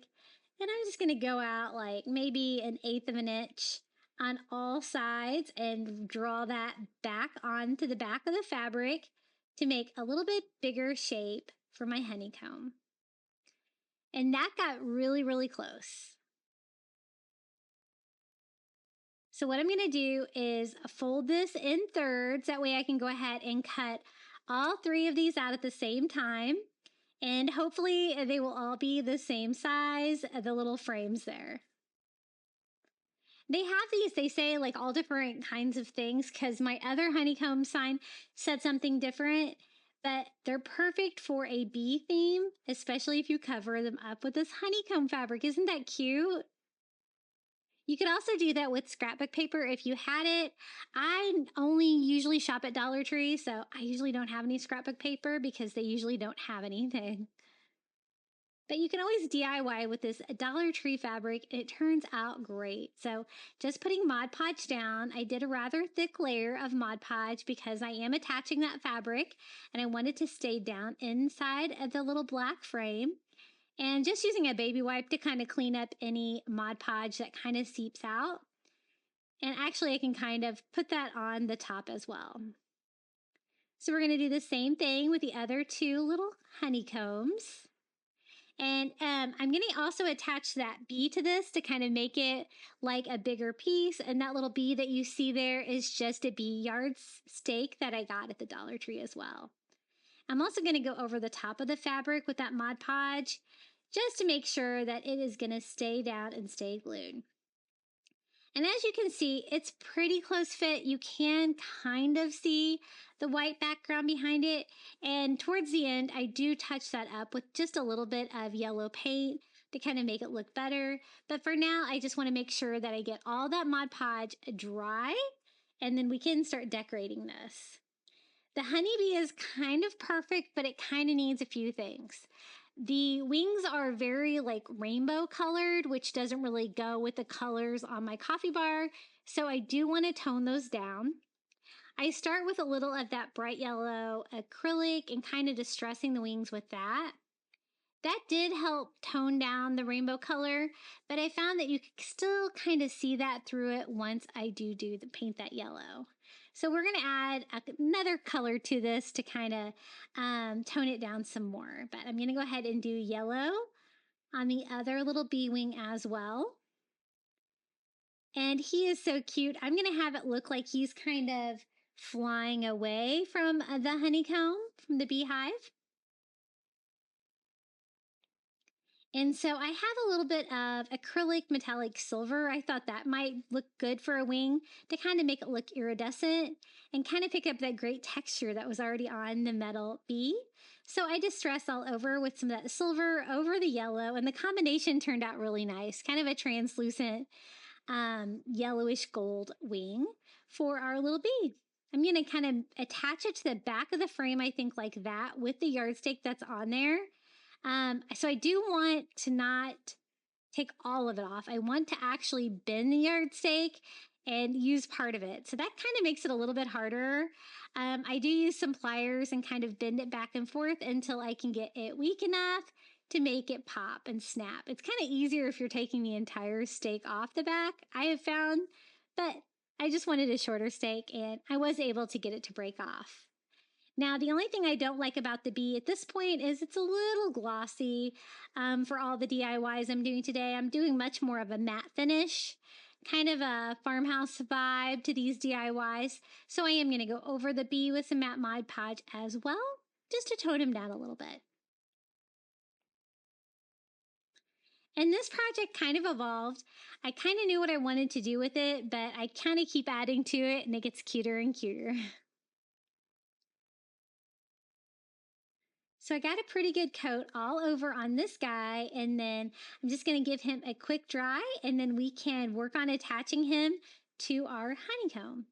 B: And I'm just going to go out like maybe 1/8 of an inch on all sides and draw that back onto the back of the fabric to make a little bit bigger shape for my honeycomb. And that got really, really close. So what I'm going to do is fold this in thirds. That way I can go ahead and cut all 3 of these out at the same time. And hopefully they will all be the same size, the little frames there. They have these, they say, like all different kinds of things, because my other honeycomb sign said something different, but they're perfect for a bee theme, especially if you cover them up with this honeycomb fabric. Isn't that cute? You could also do that with scrapbook paper if you had it. I only usually shop at Dollar Tree, so I usually don't have any scrapbook paper because they usually don't have anything. But you can always DIY with this Dollar Tree fabric. It turns out great. So just putting Mod Podge down, I did a rather thick layer of Mod Podge because I am attaching that fabric and I want it to stay down inside of the little black frame. And just using a baby wipe to kind of clean up any Mod Podge that kind of seeps out. And actually I can kind of put that on the top as well. So we're going to do the same thing with the other 2 little honeycombs. And I'm going to also attach that bee to this to kind of make it like a bigger piece. And that little bee that you see there is just a bee yard stake that I got at the Dollar Tree as well. I'm also going to go over the top of the fabric with that Mod Podge just to make sure that it is going to stay down and stay glued. And as you can see, it's pretty close fit. You can kind of see the white background behind it. And towards the end, I do touch that up with just a little bit of yellow paint to kind of make it look better. But for now, I just want to make sure that I get all that Mod Podge dry, and then we can start decorating this. The honeybee is kind of perfect, but it kind of needs a few things. The wings are very like rainbow colored, which doesn't really go with the colors on my coffee bar. So I do want to tone those down. I start with a little of that bright yellow acrylic and kind of distressing the wings with that. That did help tone down the rainbow color, but I found that you could still kind of see that through it once I do the paint that yellow. So we're going to add another color to this to kind of tone it down some more. But I'm going to go ahead and do yellow on the other little bee wing as well. And he is so cute. I'm going to have it look like he's kind of flying away from the honeycomb, from the beehive. And so I have a little bit of acrylic metallic silver. I thought that might look good for a wing to kind of make it look iridescent and kind of pick up that great texture that was already on the metal bee. So I distressed all over with some of that silver over the yellow, and the combination turned out really nice, kind of a translucent yellowish gold wing for our little bee. I'm going to kind of attach it to the back of the frame, I think like that, with the yardstick that's on there. So I do want to not take all of it off. I want to actually bend the yardstake and use part of it. So that kind of makes it a little bit harder. I do use some pliers and kind of bend it back and forth until I can get it weak enough to make it pop and snap. It's kind of easier if you're taking the entire stake off the back, I have found, but I just wanted a shorter stake and I was able to get it to break off. Now, the only thing I don't like about the bee at this point is it's a little glossy for all the DIYs I'm doing today. I'm doing much more of a matte finish, kind of a farmhouse vibe to these DIYs. So I am going to go over the bee with some matte Mod Podge as well, just to tone him down a little bit. And this project kind of evolved. I kind of knew what I wanted to do with it, but I kind of keep adding to it and it gets cuter and cuter. So I got a pretty good coat all over on this guy, and then I'm just going to give him a quick dry, and then we can work on attaching him to our honeycomb.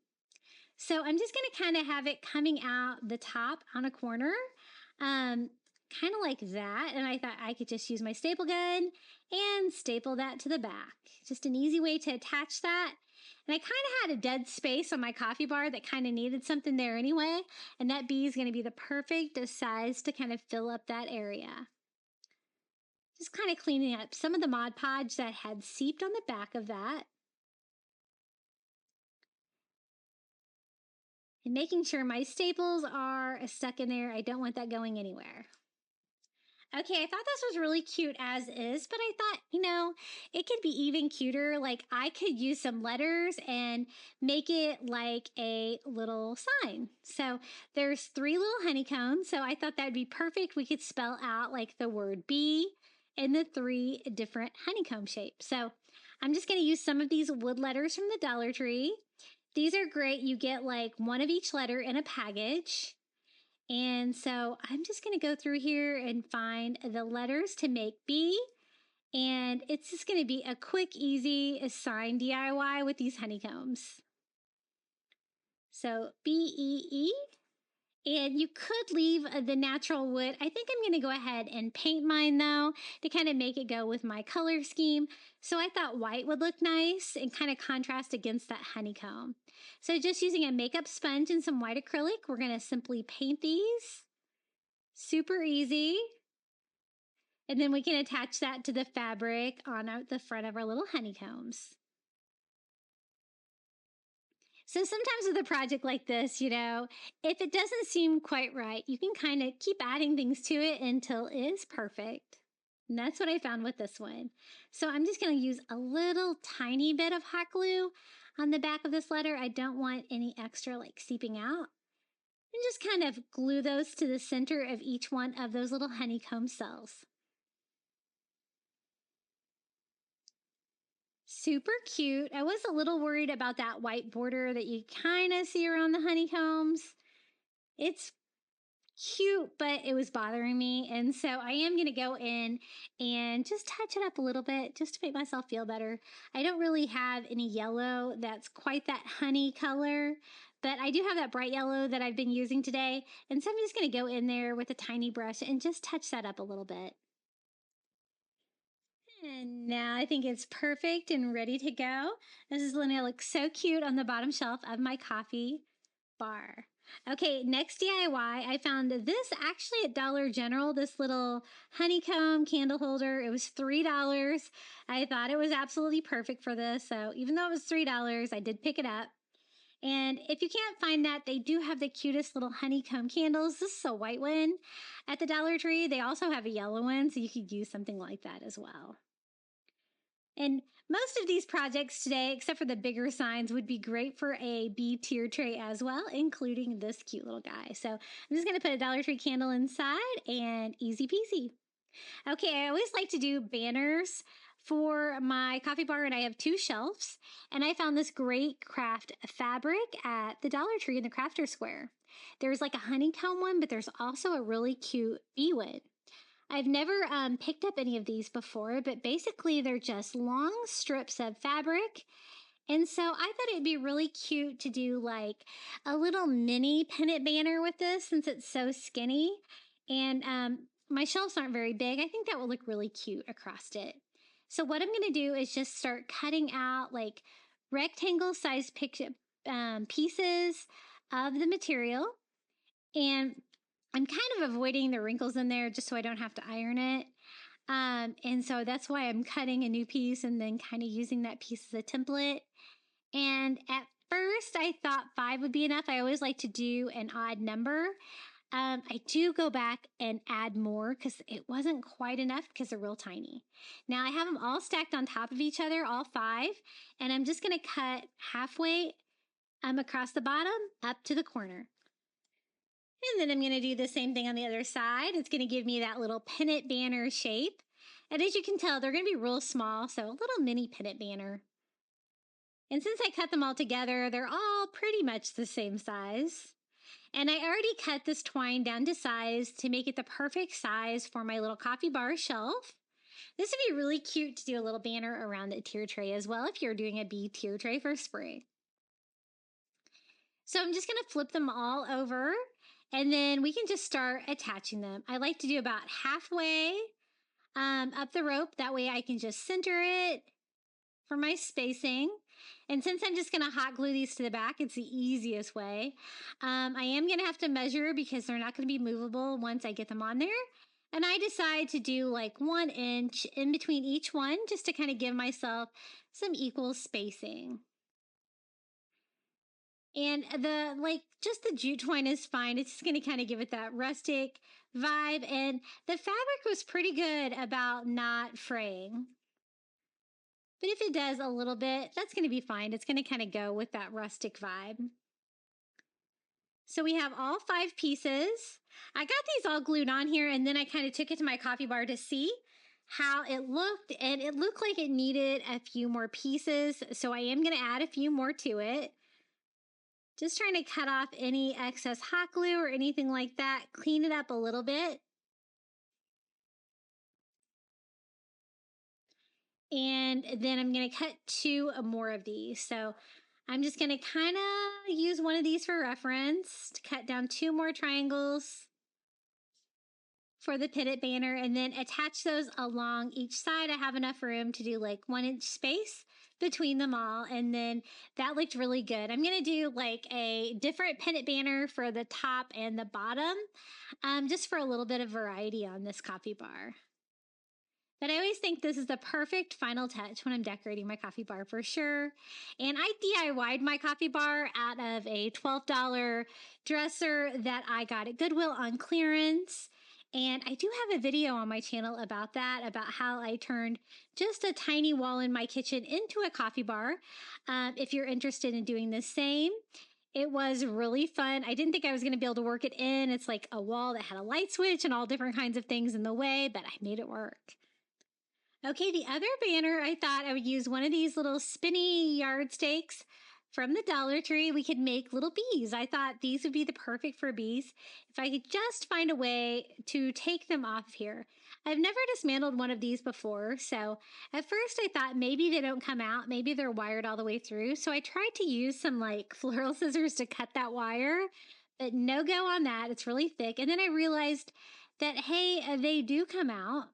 B: So I'm just going to kind of have it coming out the top on a corner, kind of like that. And I thought I could just use my staple gun and staple that to the back. Just an easy way to attach that. And I kind of had a dead space on my coffee bar that kind of needed something there anyway. And that bee is going to be the perfect size to kind of fill up that area. Just kind of cleaning up some of the Mod Podge that had seeped on the back of that. And making sure my staples are stuck in there. I don't want that going anywhere. Okay, I thought this was really cute as is, but I thought, it could be even cuter. Like I could use some letters and make it like a little sign. So there's 3 little honeycombs. So I thought that'd be perfect. We could spell out like the word bee in the 3 different honeycomb shapes. So I'm just going to use some of these wood letters from the Dollar Tree. These are great. You get like 1 of each letter in a package. And so I'm just going to go through here and find the letters to make bee. And it's just going to be a quick, easy sign DIY with these honeycombs. So B-E-E. And you could leave the natural wood. I think I'm going to go ahead and paint mine though to kind of make it go with my color scheme. So I thought white would look nice and kind of contrast against that honeycomb. So just using a makeup sponge and some white acrylic, we're going to simply paint these. Super easy. And then we can attach that to the fabric on the front of our little honeycombs. So sometimes with a project like this, if it doesn't seem quite right, you can kind of keep adding things to it until it is perfect. And that's what I found with this one. So I'm just going to use a little tiny bit of hot glue on the back of this letter. I don't want any extra like seeping out. And just kind of glue those to the center of each one of those little honeycomb cells. Super cute. I was a little worried about that white border that you kind of see around the honeycombs. It's cute, but it was bothering me. And so I am going to go in and just touch it up a little bit just to make myself feel better. I don't really have any yellow that's quite that honey color, but I do have that bright yellow that I've been using today. And so I'm just going to go in there with a tiny brush and just touch that up a little bit. And now I think it's perfect and ready to go. This is going to look so cute on the bottom shelf of my coffee bar. Okay, next DIY, I found this actually at Dollar General, this little honeycomb candle holder. It was $3. I thought it was absolutely perfect for this. So even though it was $3, I did pick it up. And if you can't find that, they do have the cutest little honeycomb candles. This is a white one at the Dollar Tree. They also have a yellow one, so you could use something like that as well. And most of these projects today, except for the bigger signs, would be great for a bee tier tray as well, including this cute little guy. So I'm just going to put a Dollar Tree candle inside and easy peasy. Okay, I always like to do banners for my coffee bar, and I have 2 shelves. And I found this great craft fabric at the Dollar Tree in the Crafter Square. There's like a honeycomb one, but there's also a really cute bee one. I've never picked up any of these before, but basically they're just long strips of fabric. And so I thought it'd be really cute to do like a little mini pennant banner with this since it's so skinny. And my shelves aren't very big. I think that will look really cute across it. So what I'm going to do is just start cutting out like rectangle sized pieces of the material. And I'm kind of avoiding the wrinkles in there just so I don't have to iron it. And so that's why I'm cutting a new piece and then kind of using that piece as a template. And at first I thought 5 would be enough. I always like to do an odd number. I do go back and add more because it wasn't quite enough because they're real tiny. Now I have them all stacked on top of each other, all 5, and I'm just going to cut halfway across the bottom up to the corner. And then I'm going to do the same thing on the other side. It's going to give me that little pennant banner shape. And as you can tell, they're going to be real small, so a little mini pennant banner. And since I cut them all together, they're all pretty much the same size. And I already cut this twine down to size to make it the perfect size for my little coffee bar shelf. This would be really cute to do a little banner around the tier tray as well if you're doing a bee tier tray for spring. So I'm just going to flip them all over and then we can just start attaching them. I like to do about halfway up the rope. That way I can just center it for my spacing. And since I'm just going to hot glue these to the back, it's the easiest way. I am going to have to measure because they're not going to be movable once I get them on there. And I decide to do like 1 inch in between each one just to kind of give myself some equal spacing. And just the jute twine is fine. It's just going to kind of give it that rustic vibe. And the fabric was pretty good about not fraying. But if it does a little bit, that's going to be fine. It's going to kind of go with that rustic vibe. So we have all 5 pieces. I got these all glued on here and then I kind of took it to my coffee bar to see how it looked. And it looked like it needed a few more pieces. So I am going to add a few more to it. Just trying to cut off any excess hot glue or anything like that. Clean it up a little bit. And then I'm going to cut 2 more of these. So I'm just going to kind of use one of these for reference to cut down 2 more triangles for the pennant banner and then attach those along each side. I have enough room to do like 1 inch space between them all. And then that looked really good. I'm going to do like a different pennant banner for the top and the bottom, just for a little bit of variety on this coffee bar. But I always think this is the perfect final touch when I'm decorating my coffee bar for sure. And I DIY'd my coffee bar out of a $12 dresser that I got at Goodwill on clearance. And I do have a video on my channel about that, about how I turned just a tiny wall in my kitchen into a coffee bar. If you're interested in doing the same. It was really fun. I didn't think I was going to be able to work it in. It's like a wall that had a light switch and all different kinds of things in the way, but I made it work. Okay, the other banner, I thought I would use one of these little spinny yard stakes from the Dollar Tree. We could make little bees. I thought these would be the perfect for bees if I could just find a way to take them off here. I've never dismantled one of these before, so at first I thought maybe they don't come out, maybe they're wired all the way through. So I tried to use some like floral scissors to cut that wire, but no go on that. It's really thick. And then I realized that, hey, they do come out.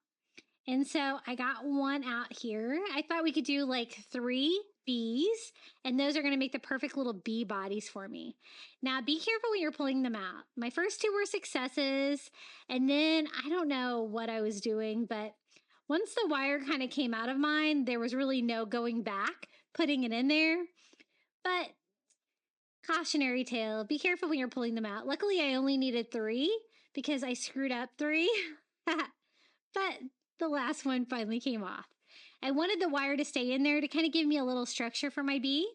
B: And so I got one out here. I thought we could do like 3 bees, and those are going to make the perfect little bee bodies for me. Now, be careful when you're pulling them out. My first 2 were successes, and then I don't know what I was doing, but once the wire kind of came out of mine, there was really no going back, putting it in there. But cautionary tale, be careful when you're pulling them out. Luckily, I only needed 3 because I screwed up 3. But the last one finally came off. I wanted the wire to stay in there to kind of give me a little structure for my bee.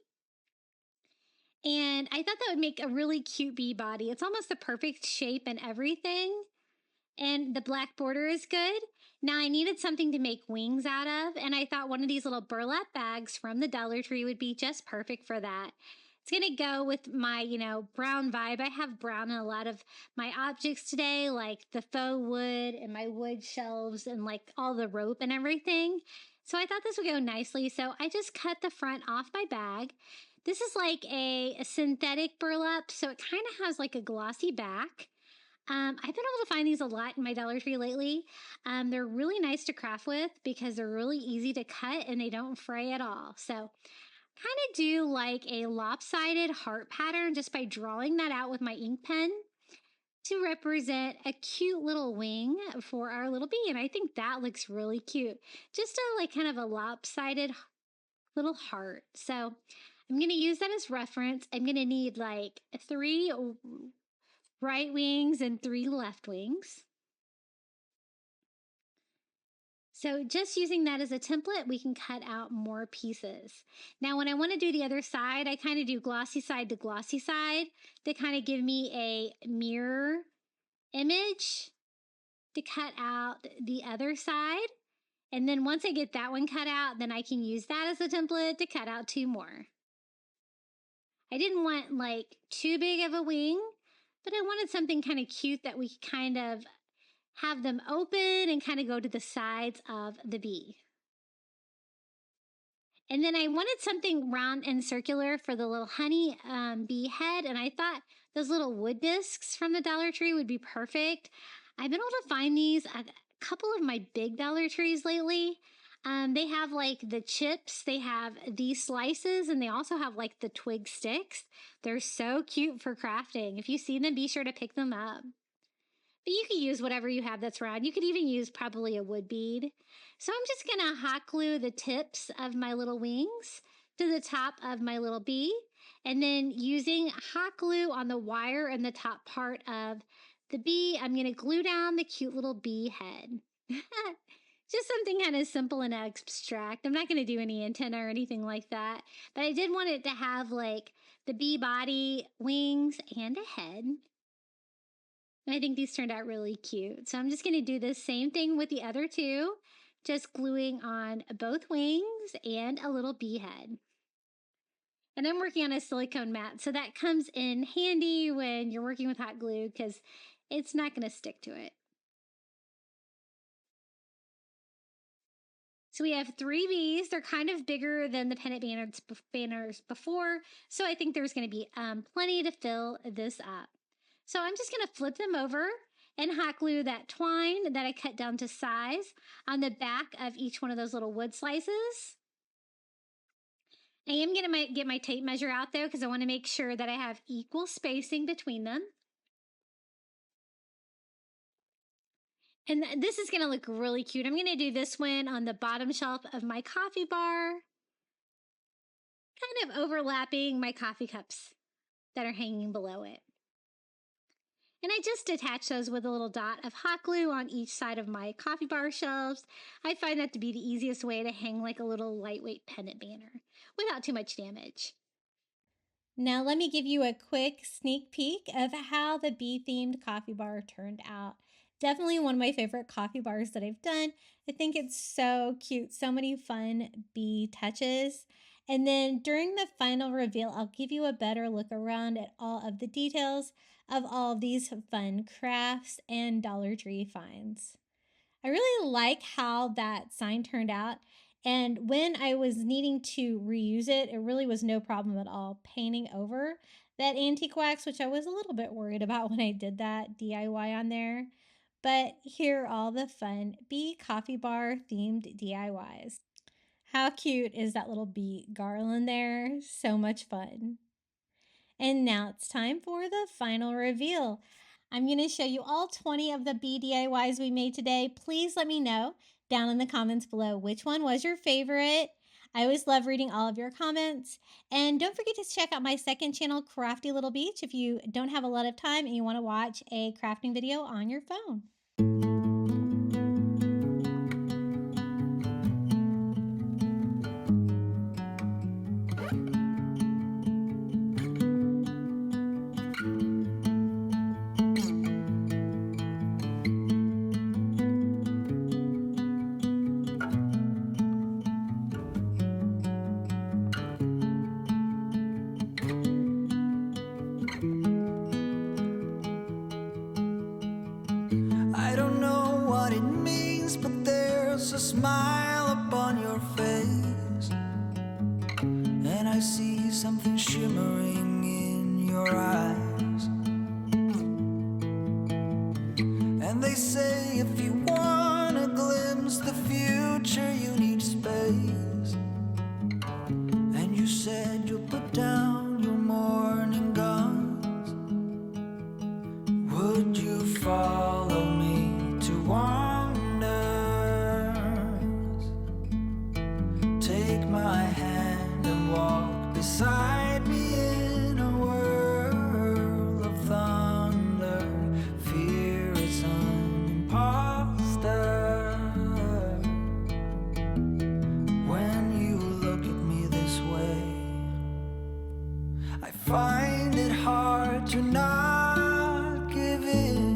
B: And I thought that would make a really cute bee body. It's almost the perfect shape and everything. And the black border is good. Now I needed something to make wings out of. And I thought one of these little burlap bags from the Dollar Tree would be just perfect for that. It's going to go with my, brown vibe. I have brown in a lot of my objects today, like the faux wood and my wood shelves and like all the rope and everything. So I thought this would go nicely. So I just cut the front off my bag. This is like a synthetic burlap, so it kind of has like a glossy back. I've been able to find these a lot in my Dollar Tree lately. They're really nice to craft with because they're really easy to cut and they don't fray at all. So kind of do like a lopsided heart pattern just by drawing that out with my ink pen to represent a cute little wing for our little bee. And I think that looks really cute. Just a like kind of a lopsided little heart. So I'm going to use that as reference. I'm going to need like 3 right wings and 3 left wings. So just using that as a template, we can cut out more pieces. Now, when I want to do the other side, I kind of do glossy side to glossy side to kind of give me a mirror image to cut out the other side. And then once I get that one cut out, then I can use that as a template to cut out 2 more. I didn't want like too big of a wing, but I wanted something kind of cute that we could kind of have them open and kind of go to the sides of the bee. And then I wanted something round and circular for the little honey bee head. And I thought those little wood discs from the Dollar Tree would be perfect. I've been able to find these at a couple of my big Dollar Trees lately. They have like the chips, they have these slices, and they also have like the twig sticks. They're so cute for crafting. If you see them, be sure to pick them up. But you can use whatever you have that's round. You could even use probably a wood bead. So I'm just going to hot glue the tips of my little wings to the top of my little bee. And then using hot glue on the wire in the top part of the bee, I'm going to glue down the cute little bee head. Just something kind of simple and abstract. I'm not going to do any antenna or anything like that. But I did want it to have like the bee body, wings, and a head. And I think these turned out really cute. So I'm just going to do the same thing with the other 2, just gluing on both wings and a little bee head. And I'm working on a silicone mat, so that comes in handy when you're working with hot glue because it's not going to stick to it. So we have 3 bees. They're kind of bigger than the pennant banners before, so I think there's going to be plenty to fill this up. So I'm just going to flip them over and hot glue that twine that I cut down to size on the back of each one of those little wood slices. I am going to get my tape measure out though because I want to make sure that I have equal spacing between them. And this is going to look really cute. I'm going to do this one on the bottom shelf of my coffee bar, kind of overlapping my coffee cups that are hanging below it. And I just attach those with a little dot of hot glue on each side of my coffee bar shelves. I find that to be the easiest way to hang like a little lightweight pennant banner without too much damage. Now let me give you a quick sneak peek of how the bee-themed coffee bar turned out. Definitely one of my favorite coffee bars that I've done. I think it's so cute, so many fun bee touches. And then during the final reveal, I'll give you a better look around at all of the details of all of these fun crafts and Dollar Tree finds. I really like how that sign turned out. And when I was needing to reuse it, it really was no problem at all painting over that antique wax, which I was a little bit worried about when I did that DIY on there. But here are all the fun bee coffee bar themed DIYs. How cute is that little bee garland there? So much fun. And now it's time for the final reveal. I'm going to show you all 20 of the bee DIYs we made today. Please let me know down in the comments below which one was your favorite. I always love reading all of your comments. And don't forget to check out my second channel, Crafty Little Beach, if you don't have a lot of time and you want to watch a crafting video on your phone.
A: I don't know what it means, but there's a smile upon your face, and I see something shimmering in your eyes.
C: Would you follow me to wonders? Take my hand and walk beside me in a world of thunder. Fear is an imposter. When you look at me this way, I find it hard to not give in.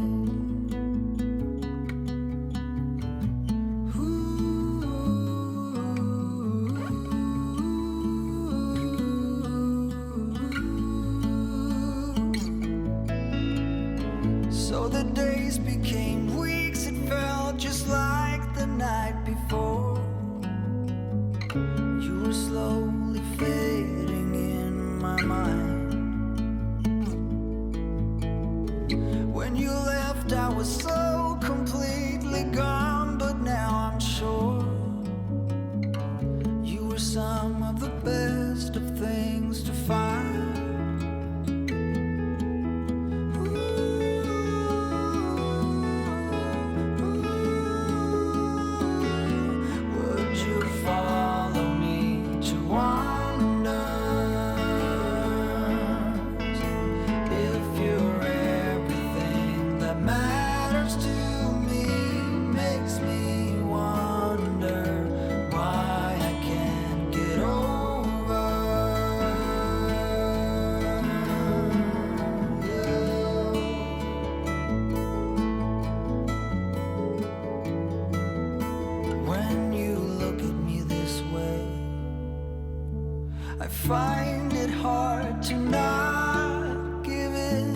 C: So the days became weeks, it felt just like the night before. You were slowly fading in my mind. When you left, I was so completely gone, but now I'm sure you were some of the best of things to find. Would you follow me to wonders? If you're everything that matters to me, makes me wonder why I can't get over you. When you look at me this way, I find it hard to not give in.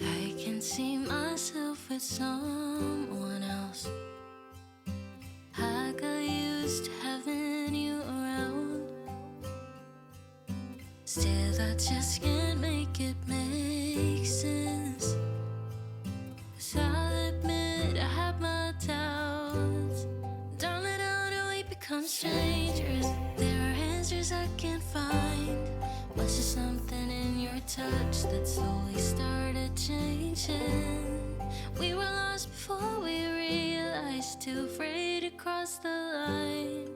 A: I can see myself with someone else. I got used to having you around. Still, I just can't make it make sense. 'Cause I'll admit I have my doubts. Darling, how do we become strangers? There are answers I can't find. Was there something in your touch that slowly started changing? We were lost before we realized, too afraid to cross the line.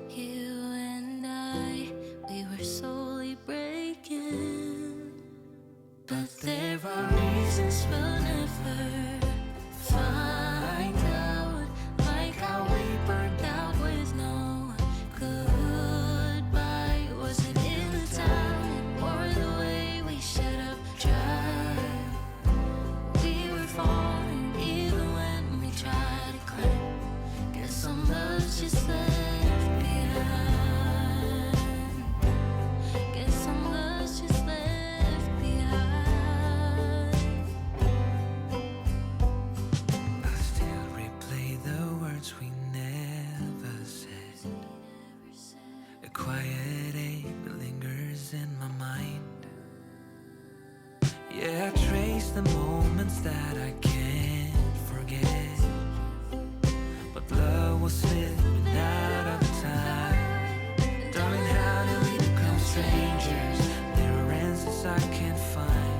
A: You and I, we were slowly breaking. But there are reasons we'll never find out, like how we burned out with no goodbye. Was it in the time or the way we should have tried? We were falling even when we tried to climb. Guess some love's just left behind. Guess some love's just left behind.
C: I still replay the words we never said. A quiet ache lingers in my mind. Yeah, I trace the moments that I can't forget. But love was slipping out of time. Darling, how do we become strangers? There are answers I can't find.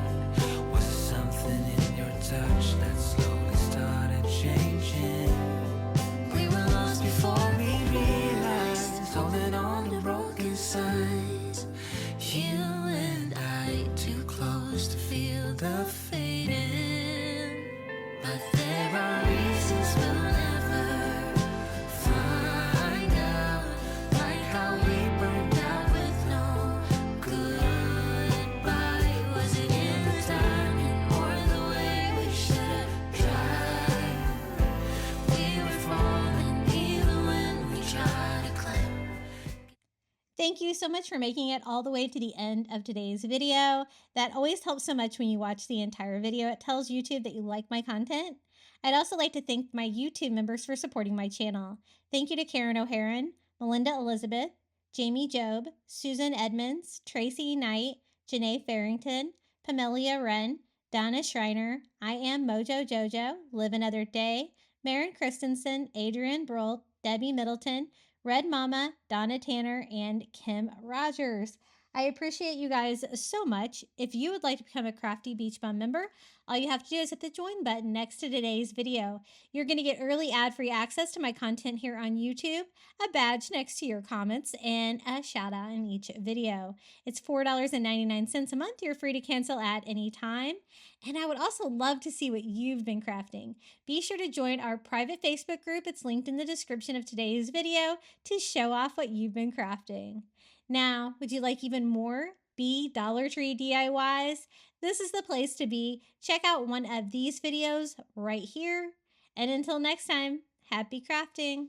C: Was there something in your touch that slowly started changing?
A: We were lost before we realized,
C: Holding on to broken
A: signs. You and I, too close to feel the fading. But there are reasons we'll never find out, like how we burned out with no goodbye. Was it in the timing or the way we should have tried? We were falling even when we tried to climb.
B: Thank you so much for making it all the way to the end of today's video. That always helps so much when you watch the entire video. It tells YouTube that you like my content. I'd also like to thank my YouTube members for supporting my channel. Thank you to Karen O'Haran, Melinda Elizabeth, Jamie Job, Susan Edmonds, Tracy Knight, Janae Farrington, Pamelia Wren, Donna Schreiner, I Am Mojo Jojo, Live Another Day, Maren Christensen, Adrian Broll, Debbie Middleton, Red Mama, Donna Tanner, and Kim Rogers. I appreciate you guys so much. If you would like to become a Crafty Beach Bum member, all you have to do is hit the join button next to today's video. You're going to get early ad-free access to my content here on YouTube, a badge next to your comments, and a shout out in each video. It's $4.99 a month. You're free to cancel at any time. And I would also love to see what you've been crafting. Be sure to join our private Facebook group. It's linked in the description of today's video to show off what you've been crafting. Now, would you like even more Bee Dollar Tree DIYs? This is the place to be. Check out one of these videos right here. And until next time, happy crafting.